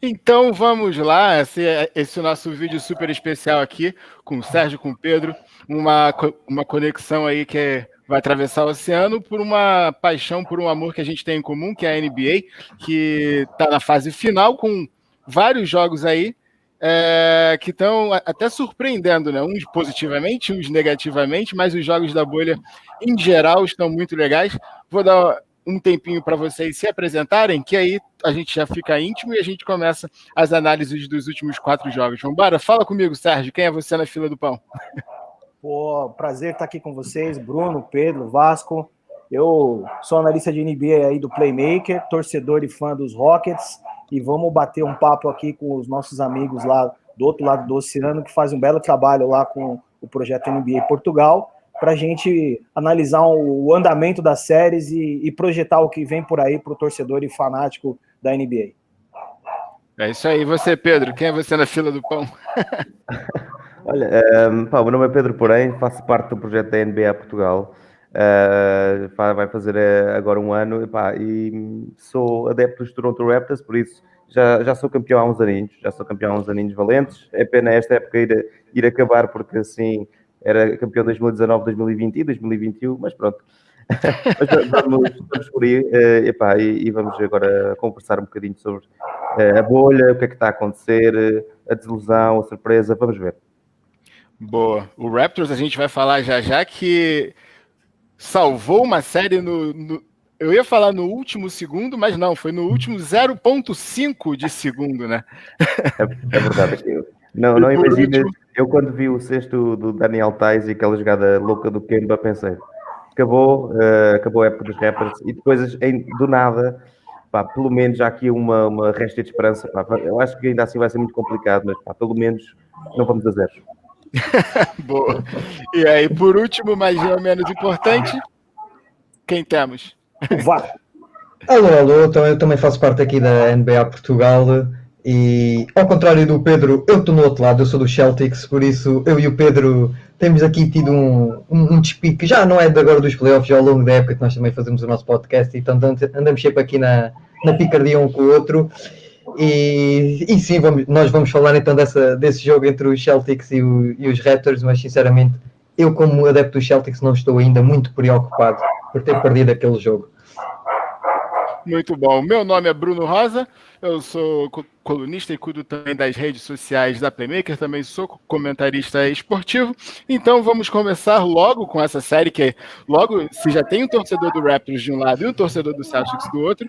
Então vamos lá, esse nosso vídeo super especial aqui com o Sérgio, com o Pedro, uma conexão aí vai atravessar o oceano por uma paixão, por um amor que a gente tem em comum, que é a NBA, que está na fase final com vários jogos aí que estão até surpreendendo, né? Uns positivamente, uns negativamente, mas os jogos da bolha em geral estão muito legais. Vou dar um tempinho para vocês se apresentarem, que aí a gente já fica íntimo e a gente começa as análises dos últimos 4 jogos. Vamos embora? Fala comigo, Sérgio. Quem é você na fila do pão? Pô, prazer estar aqui com vocês, Bruno, Pedro, Vasco. Eu sou analista de NBA aí do Playmaker, torcedor e fã dos Rockets, e vamos bater um papo aqui com os nossos amigos lá do outro lado do oceano, que fazem um belo trabalho lá com o projeto NBA Portugal, para a gente analisar o andamento das séries e projetar o que vem por aí para o torcedor e fanático da NBA. É isso aí. E você, Pedro? Quem é você na fila do pão? Olha, o meu nome é Pedro Porém, faço parte do projeto da NBA Portugal. Vai fazer agora um ano e sou adepto dos Toronto Raptors, por isso já sou campeão há uns aninhos valentes. É pena esta época ir acabar, porque assim era campeão 2019, 2020 e 2021, mas pronto. Mas vamos por aí e vamos agora conversar um bocadinho sobre a bolha, o que é que está a acontecer, a desilusão, a surpresa, vamos ver. Boa. O Raptors a gente vai falar já que salvou uma série eu ia falar no último segundo, mas não, foi no último 0,5 de segundo, né? É verdade. Não imagino. Eu quando vi o sexto do Daniel Tais e aquela jogada louca do Kemba, pensei, acabou a época dos Raptors e depois do nada, pelo menos há aqui uma resta de esperança. Eu acho que ainda assim vai ser muito complicado, mas pelo menos não vamos a zeros. Boa. E aí, por último, mas não menos importante, quem temos? O Vasco. Alô, eu também faço parte aqui da NBA Portugal e, ao contrário do Pedro, eu estou no outro lado, eu sou do Celtics, por isso eu e o Pedro temos aqui tido um despique, já não é de agora dos playoffs, já ao longo da época que nós também fazemos o nosso podcast e então andamos sempre aqui na picardia um com o outro. E sim, nós vamos falar então desse jogo entre os Celtics e os Raptors, mas sinceramente, eu como adepto dos Celtics não estou ainda muito preocupado por ter perdido aquele jogo. Muito bom. Meu nome é Bruno Rosa, eu sou colunista e cuido também das redes sociais da Playmaker, também sou comentarista esportivo. Então vamos começar logo com essa série, que logo, se já tem um torcedor do Raptors de um lado e um torcedor do Celtics do outro,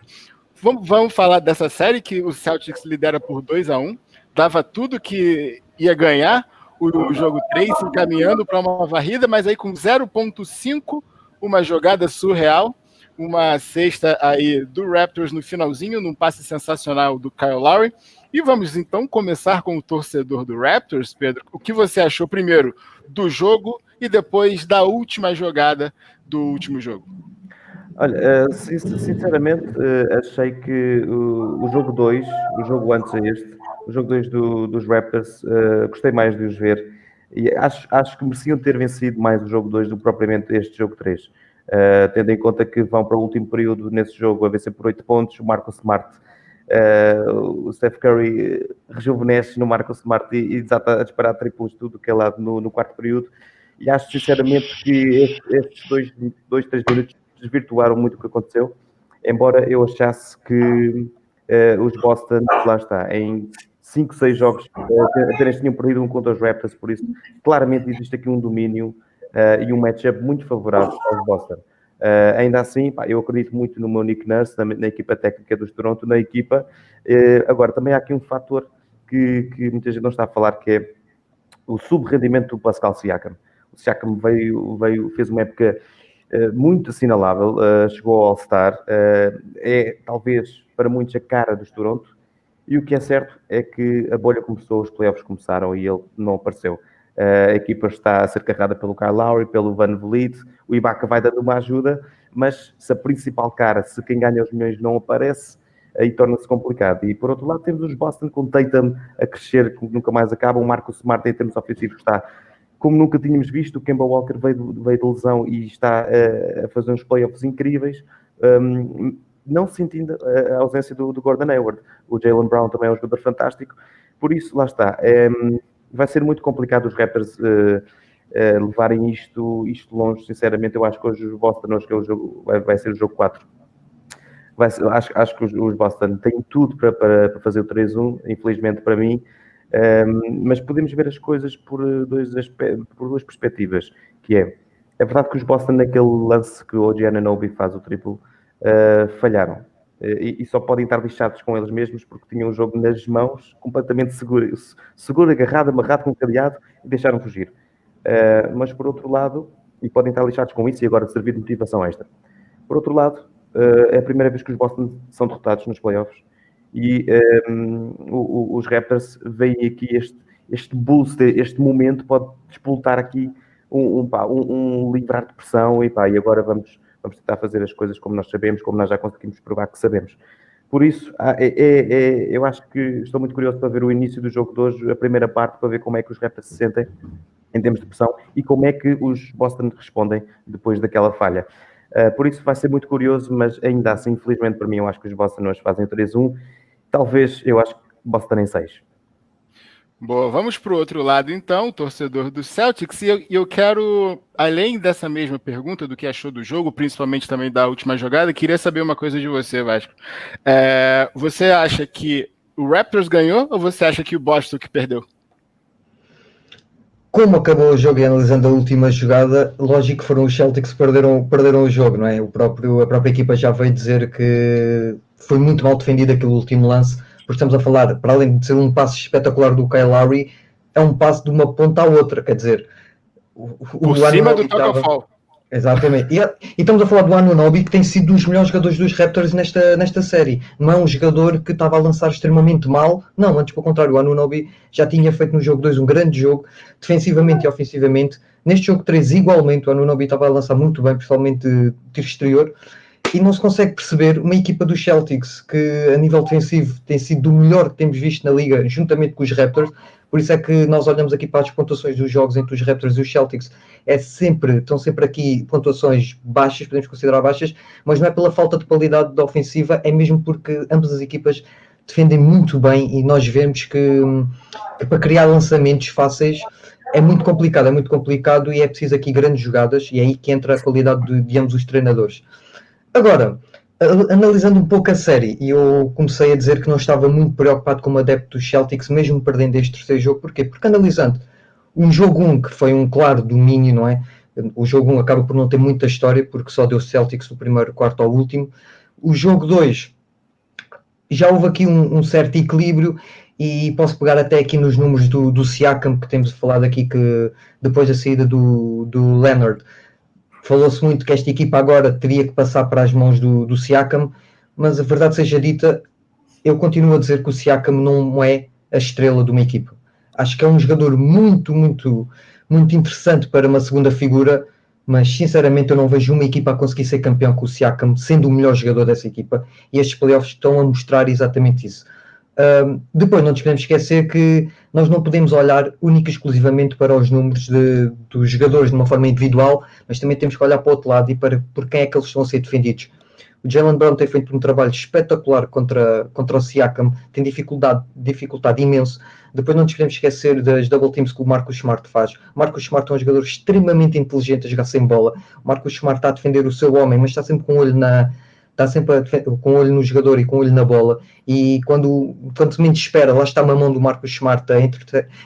vamos falar dessa série que o Celtics lidera por 2-1, dava tudo que ia ganhar o jogo 3, encaminhando para uma varrida, mas aí com 0,5, uma jogada surreal, uma cesta aí do Raptors no finalzinho, num passe sensacional do Kyle Lowry. E vamos então começar com o torcedor do Raptors, Pedro. O que você achou primeiro do jogo e depois da última jogada do último jogo? Olha, sinceramente, achei que o jogo 2, o jogo antes a este, o jogo 2 dos Raptors, gostei mais de os ver e acho que mereciam ter vencido mais o jogo 2 do que propriamente este jogo 3. Tendo em conta que vão para o último período nesse jogo a vencer por 8 pontos, o Marcus Smart, o Steph Curry rejuvenesce no Marcus Smart e desata a disparar triplos tudo que é lá no quarto período, e acho sinceramente que estes 3 minutos desvirtuaram muito o que aconteceu, embora eu achasse que os Boston, lá está, em 5, 6 jogos apenas tinham perdido um contra os Raptors, por isso claramente existe aqui um domínio e um matchup muito favorável aos Boston. Ainda assim, eu acredito muito no meu Nick Nurse, na equipa técnica dos Toronto, na equipa. Agora, também há aqui um fator que muita gente não está a falar, que é o subrendimento do Pascal Siakam. O Siakam fez uma época muito assinalável, chegou ao All-Star, é talvez para muitos a cara dos Toronto, e o que é certo é que a bolha começou, os playoffs começaram e ele não apareceu. A equipa está a ser carregada pelo Kyle Lowry, pelo Van Vliet, o Ibaka vai dando uma ajuda, mas se a principal cara, se quem ganha os milhões não aparece, aí torna-se complicado. E por outro lado temos os Boston com Tatum a crescer, que nunca mais acaba, o Marcus Smart em termos ofensivos está como nunca tínhamos visto, o Kemba Walker veio de lesão e está a fazer uns playoffs incríveis. não sentindo a ausência do Gordon Hayward. O Jaylen Brown também é um jogador fantástico, por isso, lá está. Vai ser muito complicado os Raptors levarem isto longe. Sinceramente, eu acho que hoje os Boston vai ser o jogo 4. Acho que os Boston têm tudo para fazer o 3-1, infelizmente para mim, mas podemos ver as coisas por duas perspectivas, que é verdade que os Boston, naquele lance que o OG Anunoby faz o triplo, falharam. E só podem estar lixados com eles mesmos porque tinham o jogo nas mãos, completamente seguro, agarrado, amarrado com um cadeado, e deixaram fugir. Mas por outro lado, e podem estar lixados com isso e agora servir de motivação extra. Por outro lado, é a primeira vez que os Boston são derrotados nos playoffs e os Raptors veem aqui este boost, este momento pode despoltar aqui um livrar de pressão e agora vamos tentar fazer as coisas como nós sabemos, como nós já conseguimos provar que sabemos. Por isso, eu acho que estou muito curioso para ver o início do jogo de hoje, a primeira parte, para ver como é que os Raptors se sentem em termos de pressão e como é que os Boston respondem depois daquela falha. Por isso vai ser muito curioso, mas ainda assim, infelizmente para mim, eu acho que os Boston hoje fazem 3-1. Talvez, eu acho que Boston em 6. Boa, vamos para o outro lado então, torcedor do Celtics, e eu quero, além dessa mesma pergunta do que achou do jogo, principalmente também da última jogada, queria saber uma coisa de você, Vasco. Você acha que o Raptors ganhou ou você acha que o Boston que perdeu? Como acabou o jogo e analisando a última jogada, lógico que foram os Celtics que perderam o jogo, não é? A própria equipa já veio dizer que foi muito mal defendido aquele último lance, porque estamos a falar, para além de ser um passe espetacular do Kyle Lowry, é um passe de uma ponta à outra, quer dizer... Por cima do toca-fall. Exatamente. E estamos a falar do Anunoby, que tem sido dos melhores jogadores dos Raptors nesta série. Não é um jogador que estava a lançar extremamente mal. Não, antes pelo contrário, o Anunoby já tinha feito no jogo 2 um grande jogo, defensivamente e ofensivamente. Neste jogo 3, igualmente, o Anunoby estava a lançar muito bem, principalmente de tiro exterior. E não se consegue perceber uma equipa dos Celtics que, a nível defensivo, tem sido do melhor que temos visto na liga, juntamente com os Raptors. Por isso é que nós olhamos aqui para as pontuações dos jogos entre os Raptors e os Celtics. Estão sempre aqui pontuações baixas, podemos considerar baixas, mas não é pela falta de qualidade da ofensiva, é mesmo porque ambas as equipas defendem muito bem e nós vemos que para criar lançamentos fáceis é muito complicado e é preciso aqui grandes jogadas e é aí que entra a qualidade de ambos os treinadores. Agora, analisando um pouco a série, eu comecei a dizer que não estava muito preocupado como adepto dos Celtics, mesmo perdendo este terceiro jogo. Porquê? Porque analisando um jogo 1, que foi um claro domínio, não é? O jogo 1 acaba por não ter muita história, porque só deu Celtics do primeiro quarto ao último. O jogo 2, já houve aqui um certo equilíbrio, e posso pegar até aqui nos números do Siakam, que temos falado aqui, que depois da saída do Leonard, falou-se muito que esta equipa agora teria que passar para as mãos do Siakam, mas a verdade seja dita, eu continuo a dizer que o Siakam não é a estrela de uma equipa. Acho que é um jogador muito, muito, muito interessante para uma segunda figura, mas sinceramente eu não vejo uma equipa a conseguir ser campeão com o Siakam, sendo o melhor jogador dessa equipa, e estes playoffs estão a mostrar exatamente isso. Depois não nos podemos esquecer que nós não podemos olhar única e exclusivamente para os números dos jogadores de uma forma individual, mas também temos que olhar para o outro lado e por quem é que eles estão a ser defendidos. O Jaylen Brown tem feito um trabalho espetacular contra o Siakam, tem dificultado imenso. Depois não nos podemos esquecer das double teams que o Marcus Smart faz. O Marcus Smart é um jogador extremamente inteligente a jogar sem bola. O Marcus Smart está a defender o seu homem, mas está sempre com o olho com o olho no jogador e com o olho na bola, e quando menos espera, lá está uma mão do Marcus Smart a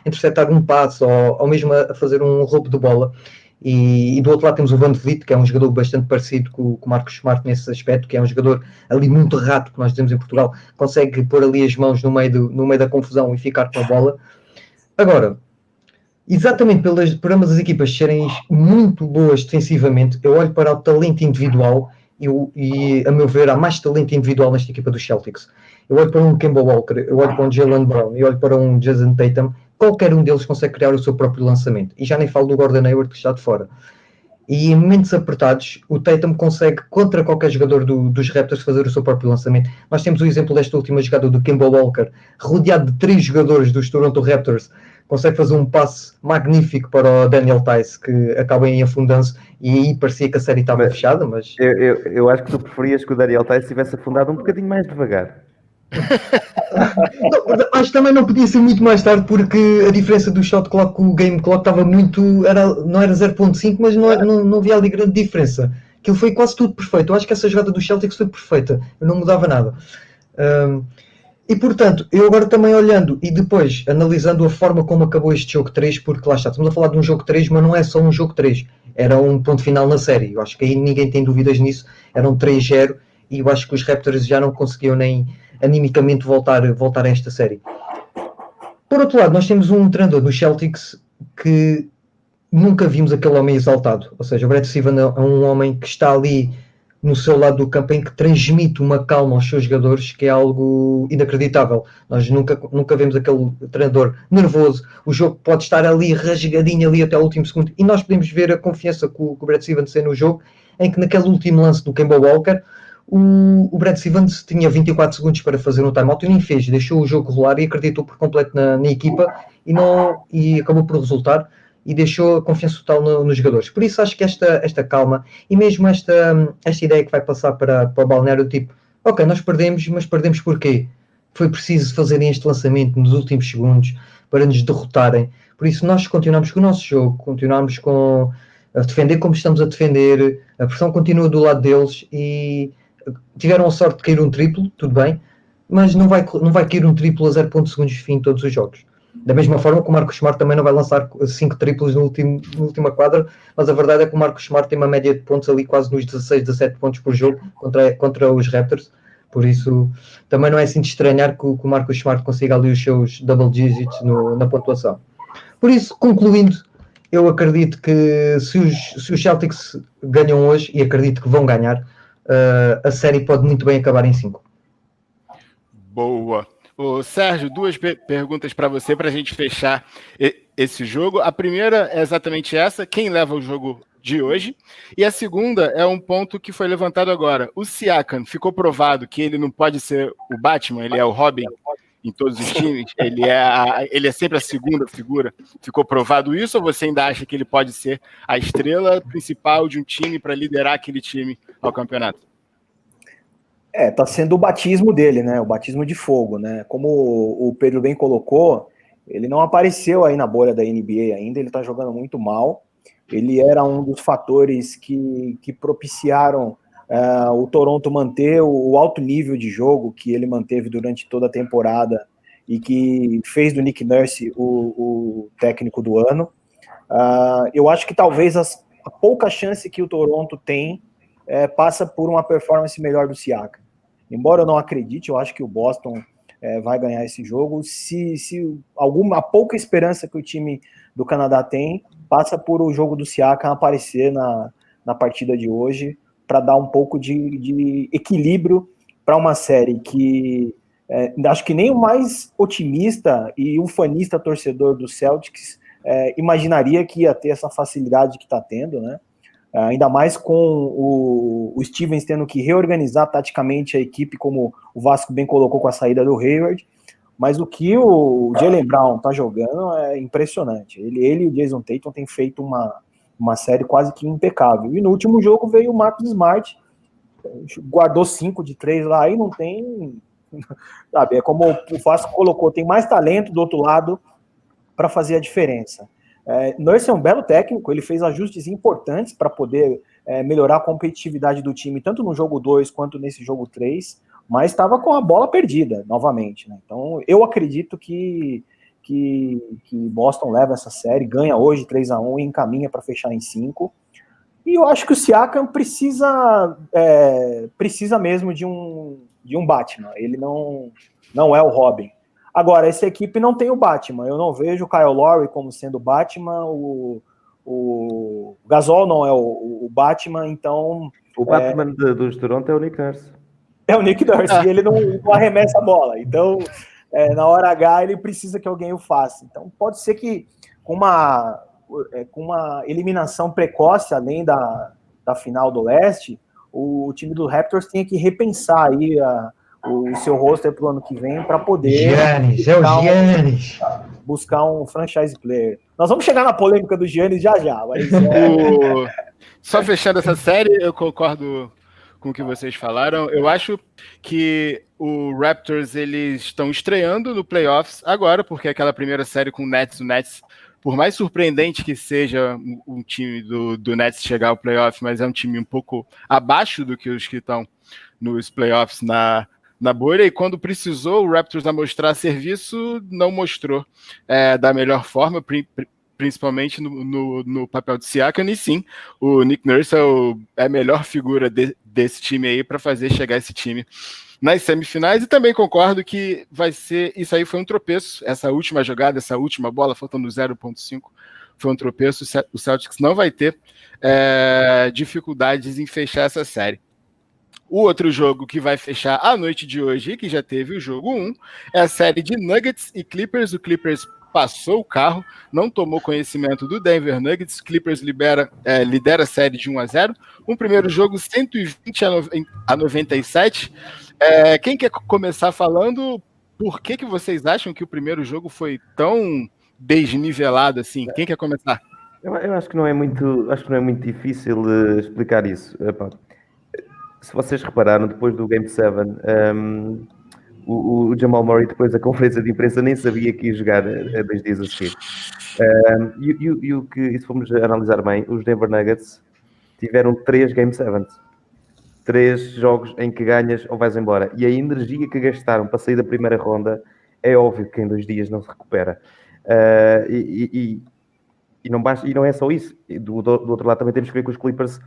interceptar um passe ou mesmo a fazer um roubo de bola. E do outro lado temos o Van Vliet, que é um jogador bastante parecido com o Marcus Smart nesse aspecto, que é um jogador ali muito rato, que nós dizemos em Portugal, consegue pôr ali as mãos no meio da confusão e ficar com a bola. Agora, exatamente por ambas as equipas serem muito boas defensivamente, eu olho para o talento individual e a meu ver, há mais talento individual nesta equipa dos Celtics. Eu olho para um Kemba Walker, eu olho para um Jaylen Brown, eu olho para um Jason Tatum, qualquer um deles consegue criar o seu próprio lançamento. E já nem falo do Gordon Hayward, que está de fora. E em momentos apertados, o Tatum consegue, contra qualquer jogador dos Raptors, fazer o seu próprio lançamento. Nós temos o exemplo desta última jogada do Kemba Walker, rodeado de 3 jogadores dos Toronto Raptors, consegue fazer um passe magnífico para o Daniel Tice, que acaba em afundando-se, e aí parecia que a série estava fechada, mas... Eu acho que tu preferias que o Daniel Tice tivesse afundado um bocadinho mais devagar. Não, acho que também não podia ser muito mais tarde, porque a diferença do shot clock com o game clock estava muito... não era 0.5, mas não havia ali grande diferença. Aquilo foi quase tudo perfeito. Eu acho que essa jogada do Celtics foi perfeita. Eu não mudava nada. E portanto, eu agora também olhando e depois analisando a forma como acabou este jogo 3, porque lá está, estamos a falar de um jogo 3, mas não é só um jogo 3. Era um ponto final na série. Eu acho que aí ninguém tem dúvidas nisso. Era um 3-0 e eu acho que os Raptors já não conseguiam nem animicamente voltar a esta série. Por outro lado, nós temos um treinador do Celtics que nunca vimos aquele homem exaltado. Ou seja, o Brad Stevens é um homem que está ali no seu lado do campo, em que transmite uma calma aos seus jogadores que é algo inacreditável. Nós nunca vemos aquele treinador nervoso. O jogo pode estar ali rasgadinho ali até o último segundo e nós podemos ver a confiança que o Brad Stevens tem no jogo, em que naquele último lance do Kemba Walker o Brad Stevens tinha 24 segundos para fazer um timeout e nem fez, deixou o jogo rolar e acreditou por completo na equipa e acabou por resultar e deixou a confiança total nos jogadores. Por isso acho que esta calma e mesmo esta ideia que vai passar para o balneário, tipo, ok, nós perdemos, mas perdemos porquê? Foi preciso fazerem este lançamento nos últimos segundos para nos derrotarem. Por isso nós continuamos com o nosso jogo, continuamos a defender como estamos a defender, a pressão continua do lado deles e tiveram a sorte de cair um triplo, tudo bem, mas não vai cair um triplo a 0.2 segundos de fim todos os jogos. Da mesma forma que o Marcus Smart também não vai lançar 5 triplos na última quadra, mas a verdade é que o Marcus Smart tem uma média de pontos ali quase nos 16, 17 pontos por jogo contra os Raptors, por isso também não é assim de estranhar que o Marcus Smart consiga ali os seus double digits na pontuação. Por isso, concluindo, eu acredito que se os Celtics ganham hoje, e acredito que vão ganhar, a série pode muito bem acabar em 5. Boa. Ô, Sérgio, duas perguntas para você para a gente fechar esse jogo. A primeira é exatamente essa: quem leva o jogo de hoje? E a segunda é um ponto que foi levantado agora. O Siakam, ficou provado que ele não pode ser o Batman, ele é o Robin em todos os times, ele é sempre a segunda figura. Ficou provado isso, ou você ainda acha que ele pode ser a estrela principal de um time para liderar aquele time ao campeonato? Tá sendo o batismo dele, né? O batismo de fogo, né? Como o Pedro bem colocou, ele não apareceu aí na bolha da NBA ainda, ele tá jogando muito mal. Ele era um dos fatores que propiciaram o Toronto manter o alto nível de jogo que ele manteve durante toda a temporada e que fez do Nick Nurse o técnico do ano. Eu acho que talvez a pouca chance que o Toronto tem passa por uma performance melhor do Siakam. Embora eu não acredite, eu acho que o Boston vai ganhar esse jogo. Se a pouca esperança que o time do Canadá tem, passa por o jogo do Siakam aparecer na partida de hoje, para dar um pouco de equilíbrio para uma série que acho que nem o mais otimista e ufanista torcedor do Celtics imaginaria que ia ter essa facilidade que está tendo, né? Ainda mais com o Stevens tendo que reorganizar taticamente a equipe, como o Vasco bem colocou com a saída do Hayward. Mas o que o Jaylen Brown tá jogando é impressionante. Ele e o Jason Tatum têm feito uma série quase que impecável. E no último jogo veio o Marcus Smart, guardou 5 de 3 lá e não tem... Sabe, é como o Vasco colocou, tem mais talento do outro lado para fazer a diferença. Nurse é um belo técnico, ele fez ajustes importantes para poder melhorar a competitividade do time, tanto no jogo 2 quanto nesse jogo 3, mas estava com a bola perdida, novamente, né? Então, eu acredito que Boston leva essa série, ganha hoje 3-1 e encaminha para fechar em 5. E eu acho que o Siakam precisa mesmo de um Batman. Ele não é o Robin. Agora, essa equipe não tem o Batman. Eu não vejo o Kyle Lowry como sendo o Batman, o Gasol não é o Batman, então... O Batman dos Toronto é o Nick Nurse. É o Nick Nurse, e ele não arremessa a bola. Então, na hora H, ele precisa que alguém o faça. Então, pode ser que com uma eliminação precoce, além da final do leste, o time do Raptors tenha que repensar aí o seu roster para o ano que vem para poder... Giannis, é o Giannis. buscar um franchise player. Nós vamos chegar na polêmica do Giannis já, mas... Só fechando essa série, eu concordo com o que vocês falaram. Eu acho que o Raptors, eles estão estreando no playoffs agora, porque aquela primeira série com o Nets, por mais surpreendente que seja um time do Nets chegar ao playoff, mas é um time um pouco abaixo do que os que estão nos playoffs na bolha, e quando precisou o Raptors mostrar serviço, não mostrou da melhor forma, principalmente no papel de Siakam, e sim, o Nick Nurse é a melhor figura desse time aí para fazer chegar esse time nas semifinais, e também concordo que isso aí foi um tropeço, essa última jogada, essa última bola, faltando 0.5, foi um tropeço, o Celtics não vai ter dificuldades em fechar essa série. O outro jogo que vai fechar a noite de hoje, que já teve o jogo 1, é a série de Nuggets e Clippers. O Clippers passou o carro, não tomou conhecimento do Denver Nuggets. Clippers lidera a série de 1-0. Um primeiro jogo 120-97. Quem quer começar falando? Por que vocês acham que o primeiro jogo foi tão desnivelado assim? Quem quer começar? Eu acho que não é muito difícil explicar isso. Se vocês repararam, depois do Game 7, o Jamal Murray, depois da conferência de imprensa, nem sabia que ia jogar 2 dias a seguir. E se formos analisar bem, os Denver Nuggets tiveram 3 Game 7. 3 jogos em que ganhas ou vais embora. E a energia que gastaram para sair da primeira ronda, é óbvio que em 2 dias não se recupera. E não é só isso. Do outro lado também temos que ver que os Clippers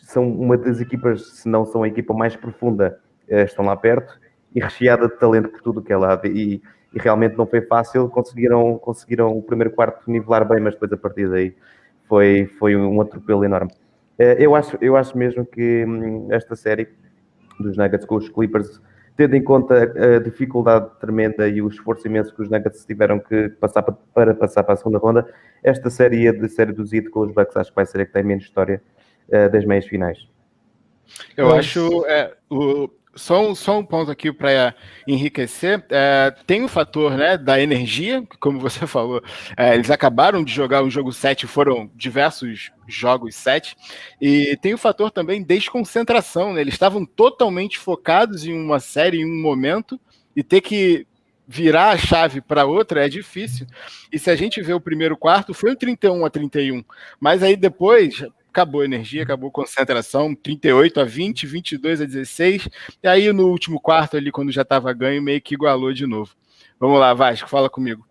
são uma das equipas, se não são a equipa mais profunda, estão lá perto, e recheada de talento por tudo que é lado. E realmente não foi fácil, conseguiram o primeiro quarto nivelar bem, mas depois a partir daí foi um atropelo enorme. Eu acho mesmo que esta série dos Nuggets com os Clippers, tendo em conta a dificuldade tremenda e o esforço imenso que os Nuggets tiveram que passar para passar para a segunda ronda, esta série dos Heat com os Bucks acho que vai ser a que tem menos história das meias finais. Eu acho só um ponto aqui para enriquecer. Tem o fator, né, da energia, como você falou. Eles acabaram de jogar o jogo 7, foram diversos jogos 7, e tem o fator também desconcentração, né? Eles estavam totalmente focados em uma série, em um momento, e ter que virar a chave para outra é difícil. E se a gente vê o primeiro quarto, foi um 31-31, mas aí depois acabou a energia, acabou a concentração, 38-20, 22-16, e aí no último quarto ali, quando já estava ganho, meio que igualou de novo. Vamos lá, Vasco, fala comigo.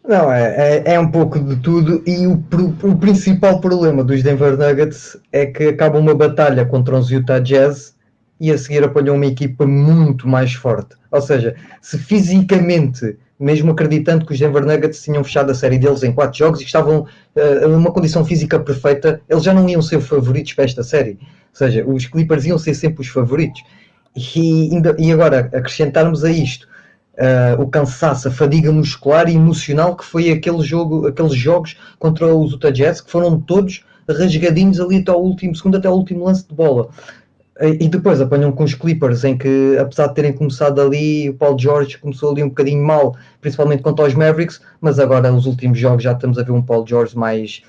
Não, é um pouco de tudo, e o principal problema dos Denver Nuggets é que acaba uma batalha contra os Utah Jazz e a seguir apanham uma equipa muito mais forte. Ou seja, se fisicamente, mesmo acreditando que os Denver Nuggets tinham fechado a série deles em 4 jogos e estavam numa condição física perfeita, eles já não iam ser favoritos para esta série. Ou seja, os Clippers iam ser sempre os favoritos. E agora, acrescentarmos a isto o cansaço, a fadiga muscular e emocional que foi aqueles jogos contra os Utah Jazz, que foram todos rasgadinhos ali até ao último segundo, até ao último lance de bola. E depois apanham com os Clippers, em que, apesar de terem começado ali, o Paul George começou ali um bocadinho mal, principalmente contra os Mavericks, mas agora nos últimos jogos já estamos a ver um Paul George mais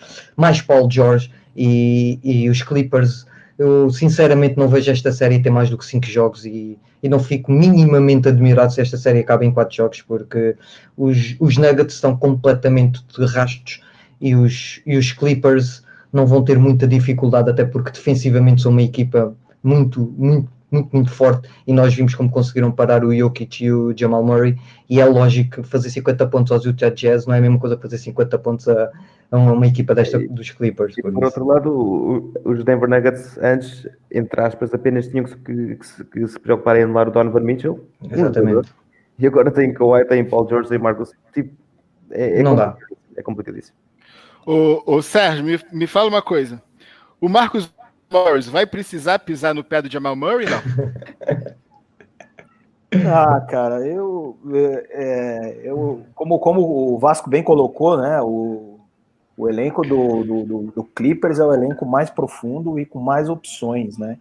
Paul George, e os Clippers, eu sinceramente não vejo esta série ter mais do que 5 jogos e não fico minimamente admirado se esta série acaba em 4 jogos, porque os Nuggets estão completamente de rastos e os Clippers não vão ter muita dificuldade, até porque defensivamente são uma equipa muito forte, e nós vimos como conseguiram parar o Jokic e o Jamal Murray, e é lógico que fazer 50 pontos aos Utah Jazz não é a mesma coisa que fazer 50 pontos a uma equipa desta dos Clippers. E por outro lado, os Denver Nuggets antes, entre aspas, apenas tinham que se preocupar em anular o Donovan Mitchell. Exatamente. E agora tem Kawhi, tem Paul George e Marcus. Tipo, não dá. É complicadíssimo. Ô Sérgio, me fala uma coisa. O Marcus Morris vai precisar pisar no pé do Jamal Murray, não? Cara, como o Vasco bem colocou, né, o elenco do Clippers é o elenco mais profundo e com mais opções, né,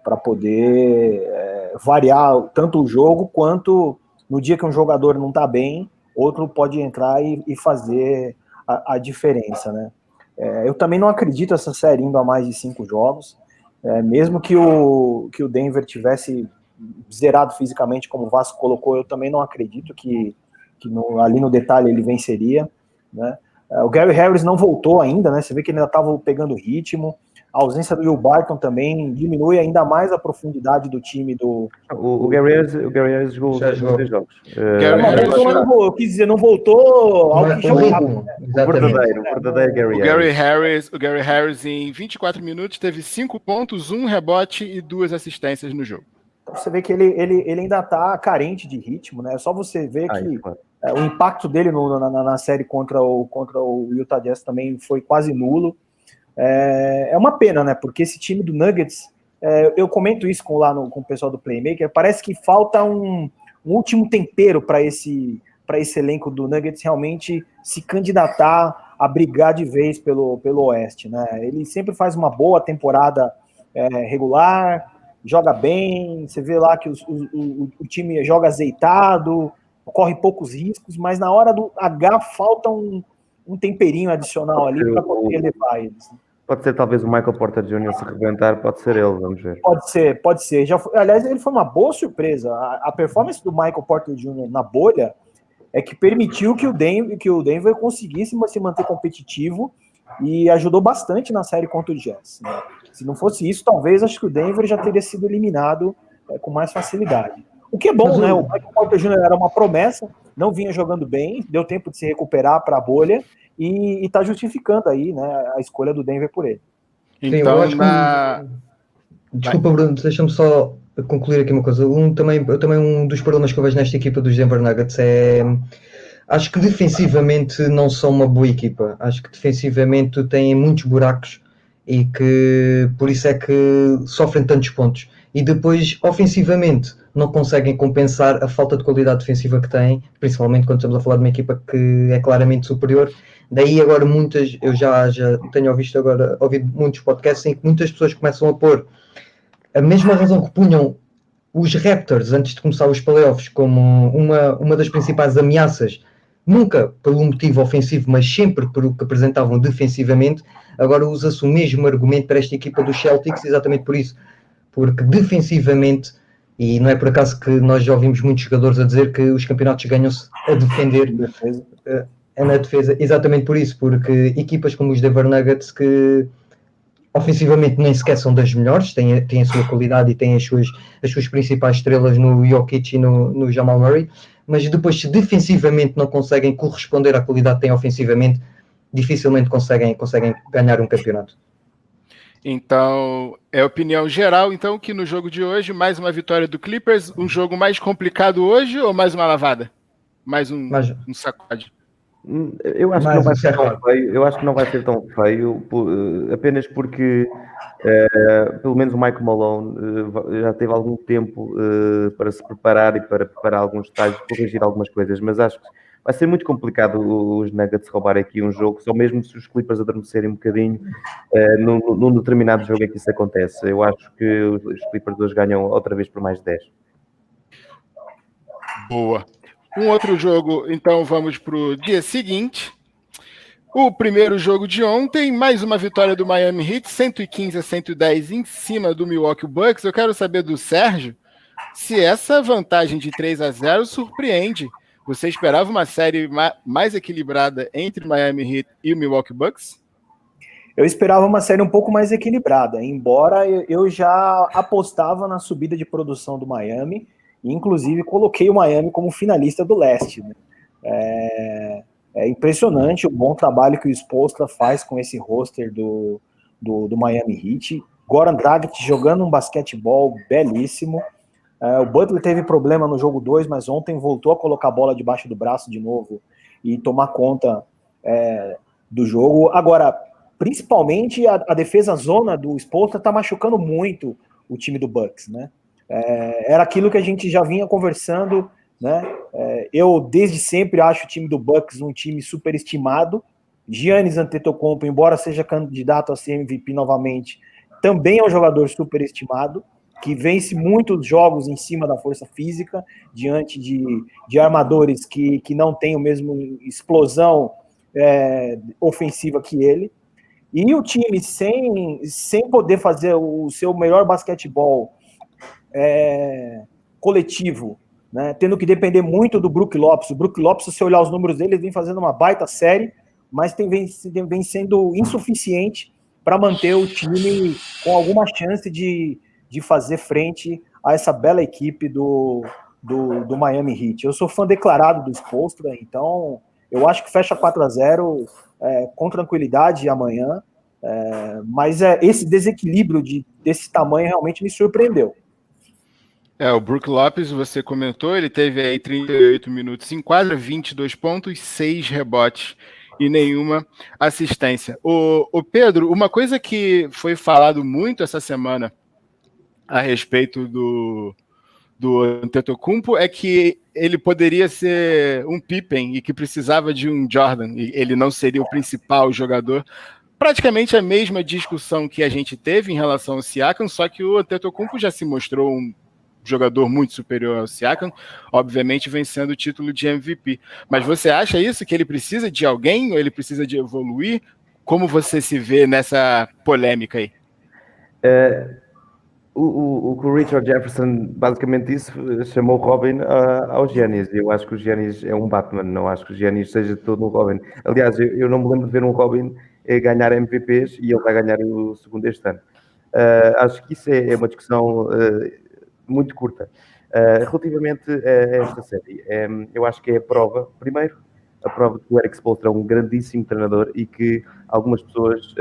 para poder variar tanto o jogo quanto no dia que um jogador não está bem, outro pode entrar e fazer a diferença, né? Eu também não acredito essa série indo a mais de 5 jogos, mesmo que o Denver tivesse zerado fisicamente, como o Vasco colocou, eu também não acredito que ali no detalhe ele venceria, né? O Gary Harris não voltou ainda, né? Você vê que ele ainda estava pegando ritmo. A ausência do Will Barton também diminui ainda mais a profundidade do time do... O Gary Harris jogou Já os jogou. 3 jogos. Eu quis dizer, não voltou ao que O jogava. ritmo, O exatamente. verdadeiro Gary Harris. O Gary Harris, em 24 minutos, teve 5 pontos, 1 rebote e 2 assistências no jogo. Então você vê que ele ainda está carente de ritmo, né? É só você ver que claro. o impacto dele na série contra o Utah Jazz também foi quase nulo. É uma pena, né? Porque esse time do Nuggets, eu comento isso com o pessoal do Playmaker, parece que falta um último tempero para esse elenco do Nuggets realmente se candidatar a brigar de vez pelo Oeste, né? Ele sempre faz uma boa temporada regular, joga bem, você vê lá que o time joga azeitado, corre poucos riscos, mas na hora do H falta um temperinho adicional ali para poder levar eles. Pode ser talvez o Michael Porter Jr. se rebentar, pode ser ele, vamos ver. Pode ser. Aliás, ele foi uma boa surpresa. A performance do Michael Porter Jr. na bolha é que permitiu que o Denver conseguisse se manter competitivo e ajudou bastante na série contra o Jazz, né? Se não fosse isso, talvez acho que o Denver já teria sido eliminado com mais facilidade. O que é bom, né? O Michael Porter Jr. era uma promessa, não vinha jogando bem, deu tempo de se recuperar para a bolha e está justificando aí, né, a escolha do Denver por ele. Sim, eu acho Desculpa, Bruno, deixa-me só concluir aqui uma coisa. Também um dos problemas que eu vejo nesta equipa dos Denver Nuggets acho que defensivamente não são uma boa equipa. Acho que defensivamente têm muitos buracos e que por isso é que sofrem tantos pontos. E depois, ofensivamente, não conseguem compensar a falta de qualidade defensiva que têm, principalmente quando estamos a falar de uma equipa que é claramente superior. Daí agora eu já tenho ouvido muitos podcasts em que muitas pessoas começam a pôr a mesma razão que punham os Raptors antes de começar os playoffs como uma das principais ameaças, nunca pelo motivo ofensivo, mas sempre pelo que apresentavam defensivamente. Agora usa-se o mesmo argumento para esta equipa dos Celtics, exatamente por isso, porque defensivamente, e não é por acaso que nós já ouvimos muitos jogadores a dizer que os campeonatos ganham-se a defender, na defesa, exatamente por isso, porque equipas como os Denver Nuggets, que ofensivamente nem sequer são das melhores, têm a sua qualidade e têm as suas principais estrelas no Jokic e no Jamal Murray, mas depois se defensivamente não conseguem corresponder à qualidade que têm ofensivamente, dificilmente conseguem ganhar um campeonato. Então, é opinião geral, então, que no jogo de hoje, mais uma vitória do Clippers, um jogo mais complicado hoje ou mais uma lavada? Mais um sacode? Eu acho que não vai ser tão feio. Eu acho que não vai ser tão feio, apenas porque pelo menos o Michael Malone já teve algum tempo para se preparar e para preparar alguns detalhes, corrigir algumas coisas, mas acho que vai ser muito complicado os Nuggets roubarem aqui um jogo, só mesmo se os Clippers adormecerem um bocadinho num determinado jogo em que isso acontece. Eu acho que os Clippers hoje ganham outra vez por mais de 10. Boa. Um outro jogo, então vamos para o dia seguinte. O primeiro jogo de ontem, mais uma vitória do Miami Heat, 115-110 em cima do Milwaukee Bucks. Eu quero saber do Sérgio se essa vantagem de 3-0 surpreende. Você esperava uma série mais equilibrada entre o Miami Heat e o Milwaukee Bucks? Eu esperava uma série um pouco mais equilibrada, embora eu já apostava na subida de produção do Miami, e inclusive coloquei o Miami como finalista do leste, né? É impressionante o bom trabalho que o Spoelstra faz com esse roster do Miami Heat. Goran Dragic jogando um basquetebol belíssimo. O Butler teve problema no jogo 2, mas ontem voltou a colocar a bola debaixo do braço de novo e tomar conta do jogo. Agora, principalmente a defesa zona do Spoelstra está machucando muito o time do Bucks, né? Era aquilo que a gente já vinha conversando, né? Eu desde sempre acho o time do Bucks um time superestimado. Giannis Antetokounmpo, embora seja candidato a ser MVP novamente, também é um jogador superestimado. que vence muitos jogos em cima da força física, diante de armadores que não têm o mesmo explosão ofensiva que ele. E o time, sem poder fazer o seu melhor basquetebol coletivo, né, tendo que depender muito do Brook Lopes. O Brook Lopes, se você olhar os números dele, ele vem fazendo uma baita série, mas vem sendo insuficiente para manter o time com alguma chance de fazer frente a essa bela equipe do Miami Heat. Eu sou fã declarado do Spoelstra, então eu acho que fecha 4-0 com tranquilidade amanhã, mas esse desequilíbrio desse tamanho realmente me surpreendeu. O Brook Lopes, você comentou, ele teve aí 38 minutos em quadra, 22 pontos, 6 rebotes e nenhuma assistência. O Pedro, uma coisa que foi falado muito essa semana a respeito do Antetokounmpo é que ele poderia ser um Pippen e que precisava de um Jordan, e ele não seria o principal jogador. Praticamente a mesma discussão que a gente teve em relação ao Siakam, só que o Antetokounmpo já se mostrou um jogador muito superior ao Siakam, obviamente vencendo o título de MVP. Mas você acha isso, que ele precisa de alguém, ou ele precisa de evoluir? Como você se vê nessa polêmica aí? O Richard Jefferson basicamente disse, chamou Robin ao Giannis. Eu acho que o Giannis é um Batman, não acho que o Giannis seja todo um Robin. Aliás, eu não me lembro de ver um Robin ganhar MVPs e ele vai ganhar o segundo este ano. Acho que isso é uma discussão muito curta. Relativamente a esta série, eu acho que é a prova, primeiro, a prova de que o Erik Spoelstra é um grandíssimo treinador e que algumas pessoas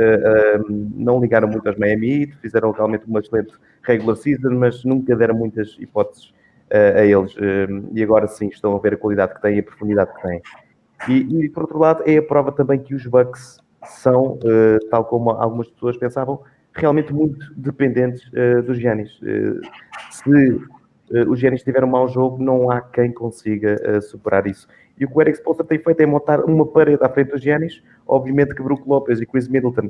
não ligaram muito aos Miami Heat, fizeram realmente uma excelente regular season, mas nunca deram muitas hipóteses a eles. E agora sim estão a ver a qualidade que têm e a profundidade que têm. E por outro lado, é a prova também que os Bucks são, tal como algumas pessoas pensavam, realmente muito dependentes dos Giannis. Se o Giannis tiver um mau jogo, não há quem consiga superar isso. E o que o Erik Spoelstra tem feito é montar uma parede à frente dos Giannis. Obviamente que Brook Lopez e Chris Middleton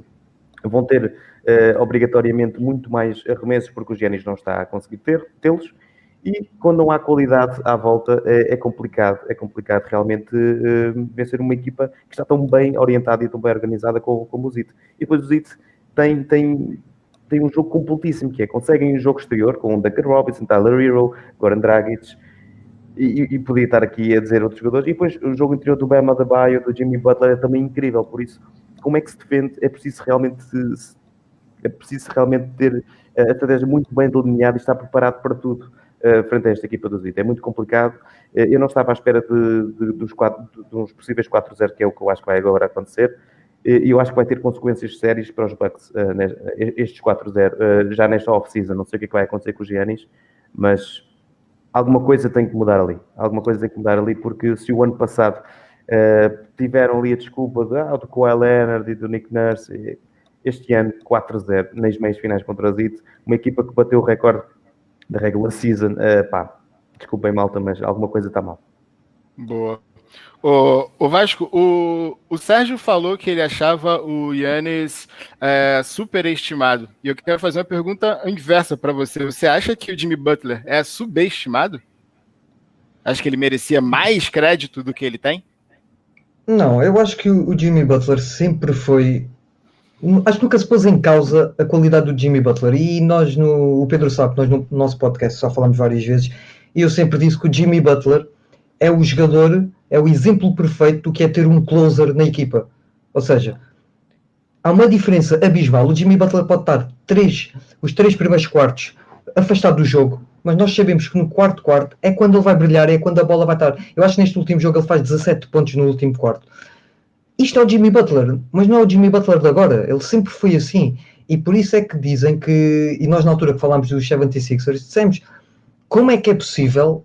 vão ter obrigatoriamente muito mais arremessos porque o Giannis não está a conseguir tê-los. E quando não há qualidade à volta, é complicado realmente vencer uma equipa que está tão bem orientada e tão bem organizada como o Heat. E depois o Heat tem um jogo completíssimo, que conseguem um jogo exterior com Duncan Robinson, Tyler Hero, Goran Dragic, e podia estar aqui a dizer outros jogadores. E depois o jogo interior do Bam Adebayo, do Jimmy Butler, é também incrível. Por isso, como é que se defende? É preciso realmente ter a estratégia muito bem delineada e estar preparado para tudo frente a esta equipa do Heat. É muito complicado. Eu não estava à espera dos possíveis 4-0, que é o que eu acho que vai agora acontecer. E eu acho que vai ter consequências sérias para os Bucks, estes 4-0, já nesta off-season. Não sei o que é que vai acontecer com os Giannis, mas alguma coisa tem que mudar ali. Porque se o ano passado tiveram ali a desculpa do Kawhi Leonard e do Nick Nurse, este ano 4-0 nas meias finais contra o Heat, uma equipa que bateu o recorde da regular season, desculpem malta, mas alguma coisa está mal. Boa. O Vasco, o Sérgio falou que ele achava o Giannis superestimado. E eu quero fazer uma pergunta inversa para você. Você acha que o Jimmy Butler é subestimado? Acha que ele merecia mais crédito do que ele tem? Não, eu acho que o Jimmy Butler sempre foi... Acho que nunca se pôs em causa a qualidade do Jimmy Butler. E nós, o Pedro sabe que nós no nosso podcast só falamos várias vezes, e eu sempre disse que o Jimmy Butler é o jogador, é o exemplo perfeito do que é ter um closer na equipa. Ou seja, há uma diferença abismal. O Jimmy Butler pode estar os 3 primeiros quartos afastado do jogo, mas nós sabemos que no quarto é quando ele vai brilhar, é quando a bola vai estar. Eu acho que neste último jogo ele faz 17 pontos no último quarto. Isto é o Jimmy Butler, mas não é o Jimmy Butler de agora. Ele sempre foi assim. E por isso é que dizem que, e nós na altura que falámos dos 76ers, dissemos como é que é possível,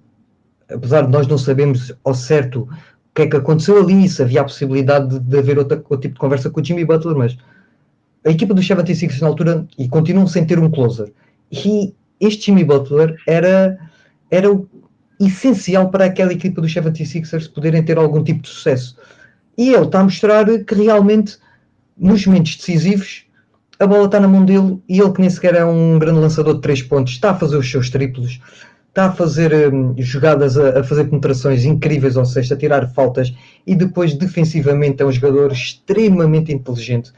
apesar de nós não sabermos ao certo o que é que aconteceu ali, se havia a possibilidade de haver outro tipo de conversa com o Jimmy Butler, mas a equipa dos 76ers na altura, e continuam sem ter um closer, e este Jimmy Butler era o essencial para aquela equipa dos 76ers poderem ter algum tipo de sucesso. E ele está a mostrar que realmente, nos momentos decisivos, a bola está na mão dele e ele, que nem sequer é um grande lançador de 3 pontos, está a fazer os seus triplos, está a fazer jogadas, a fazer penetrações incríveis ao cesto, a tirar faltas, e depois defensivamente é um jogador extremamente inteligente.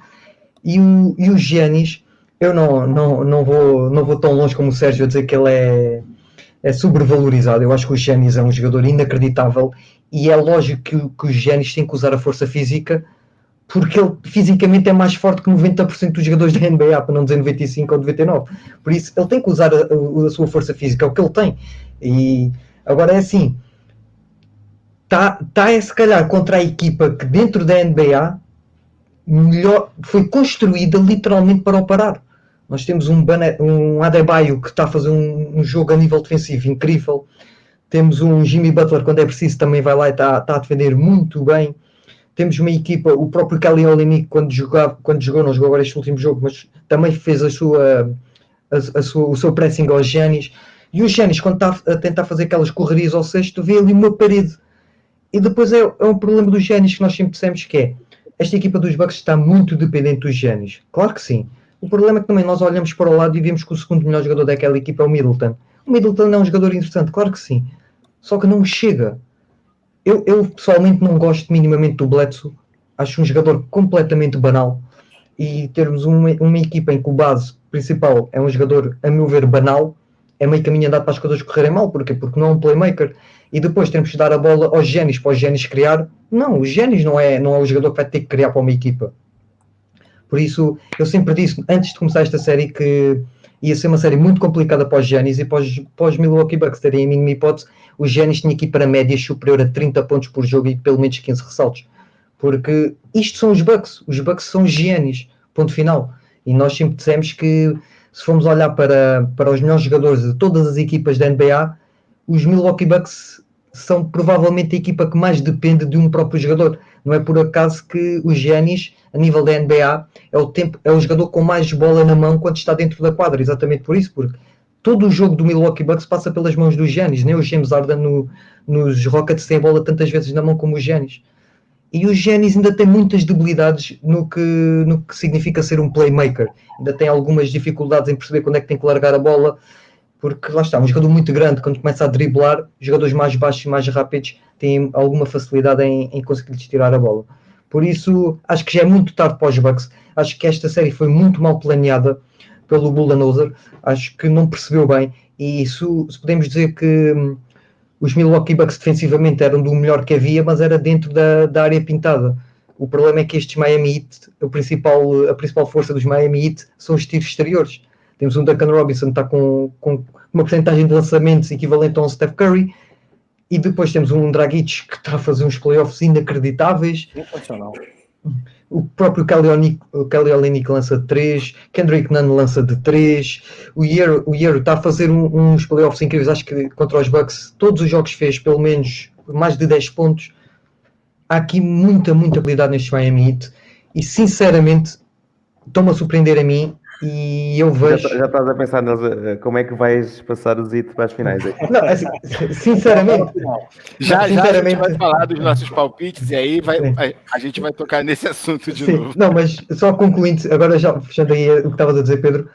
E o Giannis, eu não vou tão longe como o Sérgio a dizer que ele é sobrevalorizado. Eu acho que o Giannis é um jogador inacreditável, e é lógico que o Giannis tem que usar a força física, porque ele fisicamente é mais forte que 90% dos jogadores da NBA, para não dizer 95 ou 99. Por isso, ele tem que usar a sua força física, é o que ele tem. E agora é assim, está se calhar contra a equipa que dentro da NBA melhor, foi construída literalmente para o parar. Nós temos um Adebayo que está a fazer um jogo a nível defensivo incrível. Temos um Jimmy Butler, quando é preciso, também vai lá e está a defender muito bem. Temos uma equipa, o próprio Kelly Olynyk, quando jogou, não jogou agora este último jogo, mas também fez o seu pressing aos Giannis. E o Giannis, quando está a tentar fazer aquelas correrias ao sexto, vê ali uma parede. E depois é um problema dos Giannis que nós sempre dissemos, que é, esta equipa dos Bucks está muito dependente dos Giannis. Claro que sim. O problema é que também nós olhamos para o lado e vemos que o segundo melhor jogador daquela equipa é o Middleton. O Middleton é um jogador interessante, claro que sim. Só que não chega. Eu pessoalmente não gosto minimamente do Bledsoe. Acho um jogador completamente banal. E termos uma equipa em que o base principal é um jogador, a meu ver, banal, é meio caminho andado para as coisas correrem mal. Porquê? Porque não é um playmaker. E depois temos que dar a bola aos Giannis, para os Giannis criar. Não, o Giannis não é o jogador que vai ter que criar para uma equipa. Por isso, eu sempre disse, antes de começar esta série, que ia ser uma série muito complicada para os Giannis e para os Milwaukee Bucks terem a mínima hipótese. O Giannis tinha que ir para médias superior a 30 pontos por jogo e pelo menos 15 ressaltos. Porque isto são os Bucks são os Giannis, ponto final. E nós sempre dissemos que, se formos olhar para os melhores jogadores de todas as equipas da NBA, os Milwaukee Bucks são provavelmente a equipa que mais depende de um próprio jogador. Não é por acaso que o Giannis, a nível da NBA, é o jogador com mais bola na mão quando está dentro da quadra. Exatamente por isso, porque todo o jogo do Milwaukee Bucks passa pelas mãos do Giannis. Nem o James Harden nos Rockets tem a bola tantas vezes na mão como o Giannis. E o Giannis ainda tem muitas debilidades no que significa ser um playmaker. Ainda tem algumas dificuldades em perceber quando é que tem que largar a bola, porque lá está, um jogador muito grande, quando começa a driblar, jogadores mais baixos e mais rápidos têm alguma facilidade em conseguir tirar a bola. Por isso, acho que já é muito tarde para os Bucks. Acho que esta série foi muito mal planeada pelo Budenholzer. Acho que não percebeu bem. E se podemos dizer que os Milwaukee Bucks defensivamente eram do melhor que havia, mas era dentro da área pintada. O problema é que estes Miami Heat, a principal força dos Miami Heat são os tiros exteriores. Temos um Duncan Robinson que está com uma porcentagem de lançamentos equivalente a um Steph Curry, e depois temos um Dragic que está a fazer uns playoffs inacreditáveis. Sensacional. O próprio Kelly Olynyk lança de 3, Kendrick Nunn lança de 3, o Hierro está a fazer uns playoffs incríveis. Acho que contra os Bucks todos os jogos fez pelo menos mais de 10 pontos. Há aqui muita habilidade nestes Miami Heat, e sinceramente estão-me a surpreender a mim. E eu vejo... Já estás a pensar como é que vais passar os hits para as finais? Não, assim, sinceramente... Já a gente vai falar dos nossos palpites e aí a gente vai tocar nesse assunto de novo. Não, mas só concluindo, agora já fechando aí o que estavas a dizer, Pedro,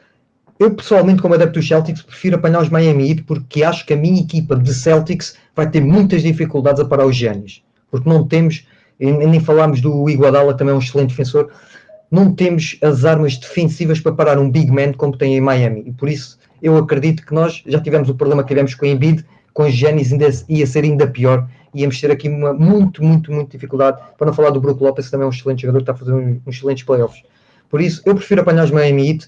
eu pessoalmente, como adepto dos Celtics, prefiro apanhar os Miami Heat, porque acho que a minha equipa de Celtics vai ter muitas dificuldades a parar os Giannis, porque não temos, nem falámos do Iguodala, também é um excelente defensor, não temos as armas defensivas para parar um big man como tem em Miami, e por isso eu acredito que nós já tivemos o problema que tivemos com o Embiid, com o Giannis ia ser ainda pior, íamos ter aqui uma muito dificuldade, para não falar do Brook Lopez, que também é um excelente jogador, que está a fazer uns excelentes playoffs. Por isso eu prefiro apanhar os Miami Heat,